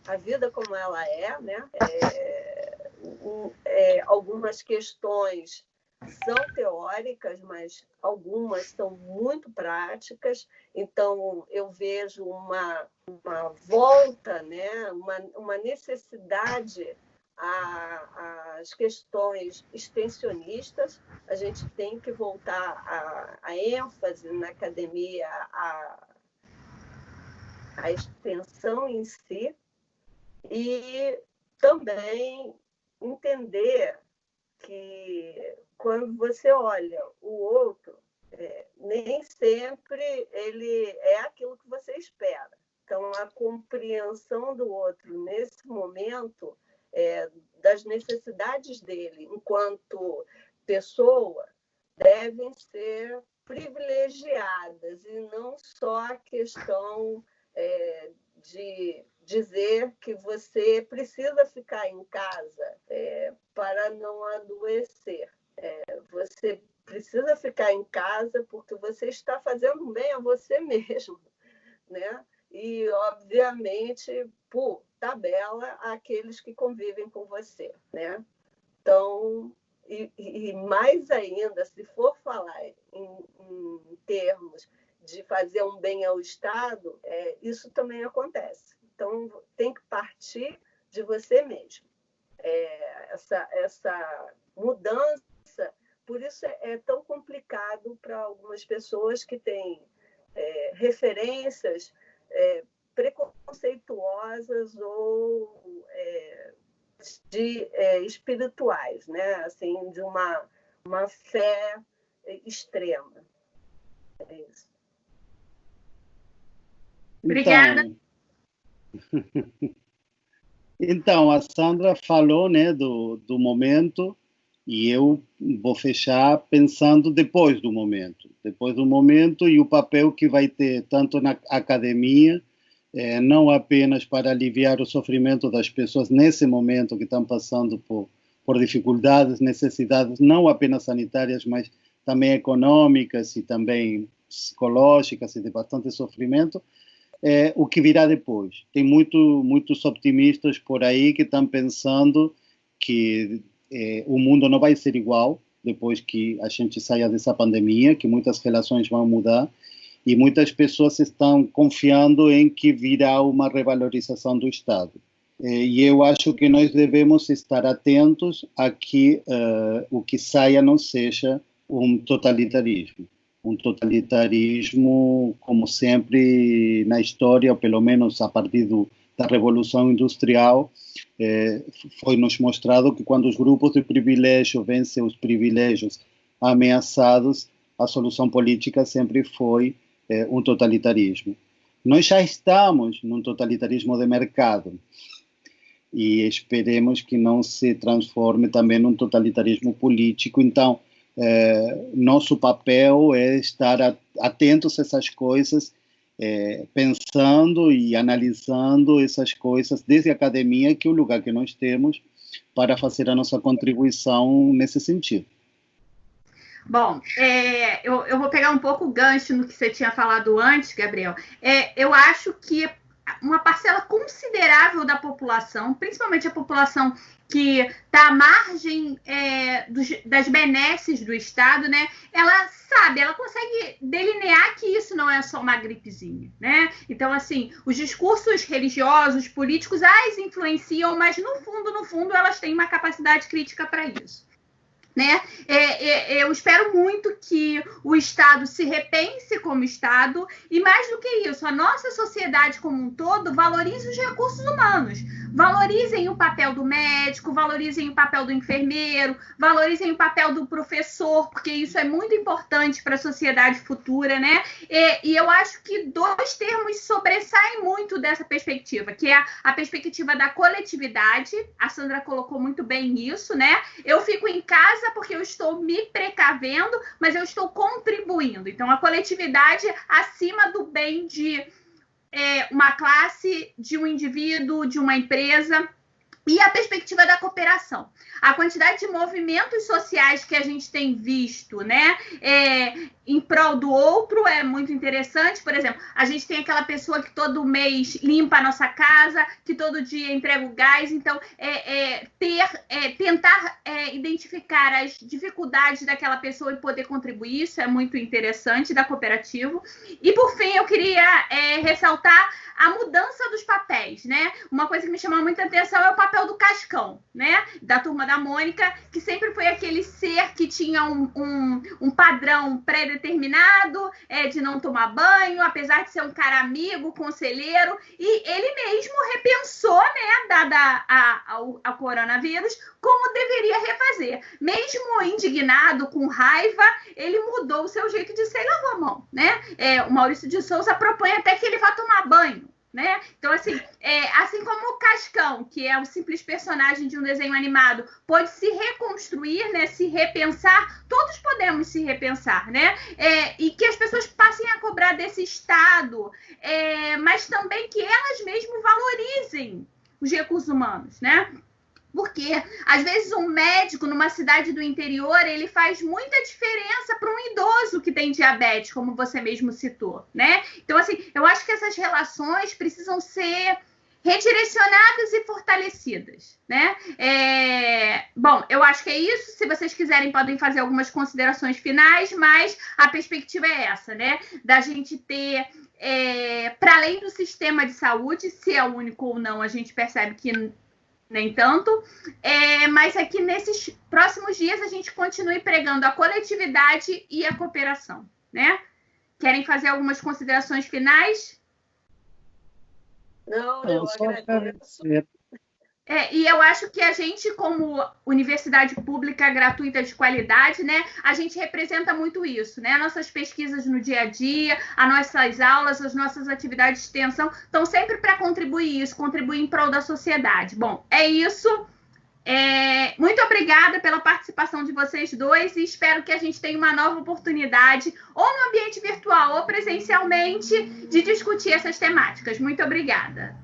[SPEAKER 2] a vida como ela é, né? Algumas questões são teóricas, mas algumas são muito práticas. Então, eu vejo uma volta, né? uma necessidade às questões extensionistas. A gente tem que voltar a ênfase na academia, a extensão em si, e também entender que quando você olha o outro, nem sempre ele é aquilo que você espera. Então, a compreensão do outro nesse momento, das necessidades dele enquanto pessoa, devem ser privilegiadas, e não só a questão de dizer que você precisa ficar em casa para não adoecer. Você precisa ficar em casa porque você está fazendo bem a você mesmo, né? E, obviamente, por tabela, àqueles que convivem com você, né? Então, e mais ainda, se for falar em termos de fazer um bem ao Estado, isso também acontece. Então, tem que partir de você mesmo. Essa mudança, por isso é tão complicado para algumas pessoas que têm referências preconceituosas ou espirituais, né? Assim, de uma fé extrema. É isso.
[SPEAKER 1] Obrigada.
[SPEAKER 3] Então, a Sandra falou, né, do momento, e eu vou fechar pensando depois do momento e o papel que vai ter tanto na academia, não apenas para aliviar o sofrimento das pessoas nesse momento que estão passando por dificuldades, necessidades, não apenas sanitárias, mas também econômicas e também psicológicas e de bastante sofrimento, o que virá depois. Tem muitos optimistas por aí que estão pensando que o mundo não vai ser igual depois que a gente saia dessa pandemia, que muitas relações vão mudar, e muitas pessoas estão confiando em que virá uma revalorização do Estado. E eu acho que nós devemos estar atentos a que o que saia não seja um totalitarismo. Um totalitarismo, como sempre na história, ou pelo menos a partir da Revolução Industrial, foi nos mostrado que quando os grupos de privilégio vencem os privilégios ameaçados, a solução política sempre foi um totalitarismo. Nós já estamos num totalitarismo de mercado e esperemos que não se transforme também num totalitarismo político. Então, nosso papel é estar atentos a essas coisas, pensando e analisando essas coisas desde a academia, que é o lugar que nós temos para fazer a nossa contribuição nesse sentido.
[SPEAKER 1] Bom, eu vou pegar um pouco o gancho no que você tinha falado antes, Gabriel. Eu acho que uma parcela considerável da população, principalmente a população que está à margem das benesses do Estado, né? Ela sabe, ela consegue delinear que isso não é só uma gripezinha, né? Então, assim, os discursos religiosos, políticos, as influenciam, mas no fundo, elas têm uma capacidade crítica para isso. Né? Eu espero muito que o Estado se repense como Estado e, mais do que isso, a nossa sociedade como um todo valorize os recursos humanos. Valorizem o papel do médico, valorizem o papel do enfermeiro, valorizem o papel do professor, porque isso é muito importante para a sociedade futura, né? E eu acho que dois termos sobressaem muito dessa perspectiva, que é a perspectiva da coletividade. A Sandra colocou muito bem isso, né? Eu fico em casa porque eu estou me precavendo, mas eu estou contribuindo. Então, a coletividade acima do bem de uma classe, de um indivíduo, de uma empresa. E a perspectiva da cooperação. A quantidade de movimentos sociais que a gente tem visto, né, em prol do outro é muito interessante. Por exemplo, a gente tem aquela pessoa que todo mês limpa a nossa casa, que todo dia entrega o gás. Então, tentar identificar as dificuldades daquela pessoa e poder contribuir, isso é muito interessante, da cooperativa. E, por fim, eu queria ressaltar a mudança dos papéis, né? Uma coisa que me chamou muita atenção é o papel do Cascão, né? Da Turma da Mônica, que sempre foi aquele ser dizer que tinha um padrão pré-determinado de não tomar banho, apesar de ser um cara amigo, conselheiro, e ele mesmo repensou, né, dada ao coronavírus, como deveria refazer. Mesmo indignado, com raiva, ele mudou o seu jeito de ser e lavou a mão, né? O Maurício de Souza propõe até que ele vá tomar banho, né? Então, assim, assim como o Cascão, que é um simples personagem de um desenho animado, pode se reconstruir, né? Se repensar, todos podemos se repensar, né? E que as pessoas passem a cobrar desse Estado, mas também que elas mesmas valorizem os recursos humanos, né? Porque, às vezes, um médico numa cidade do interior, ele faz muita diferença para um idoso que tem diabetes, como você mesmo citou, né? Então, assim, eu acho que essas relações precisam ser redirecionadas e fortalecidas, né? Bom, eu acho que é isso. Se vocês quiserem, podem fazer algumas considerações finais, mas a perspectiva é essa, né? Da gente ter, para além do sistema de saúde, se é o único ou não, a gente percebe que nem tanto, mas é que nesses próximos dias a gente continue pregando a coletividade e a cooperação, né? Querem fazer algumas considerações finais?
[SPEAKER 2] Não, eu agradeço.
[SPEAKER 1] E eu acho que a gente, como universidade pública gratuita de qualidade, né, a gente representa muito isso, né? Nossas pesquisas no dia a dia, as nossas aulas, as nossas atividades de extensão estão sempre para contribuir em prol da sociedade. Bom, é isso. Muito obrigada pela participação de vocês dois e espero que a gente tenha uma nova oportunidade, ou no ambiente virtual ou presencialmente, de discutir essas temáticas. Muito obrigada.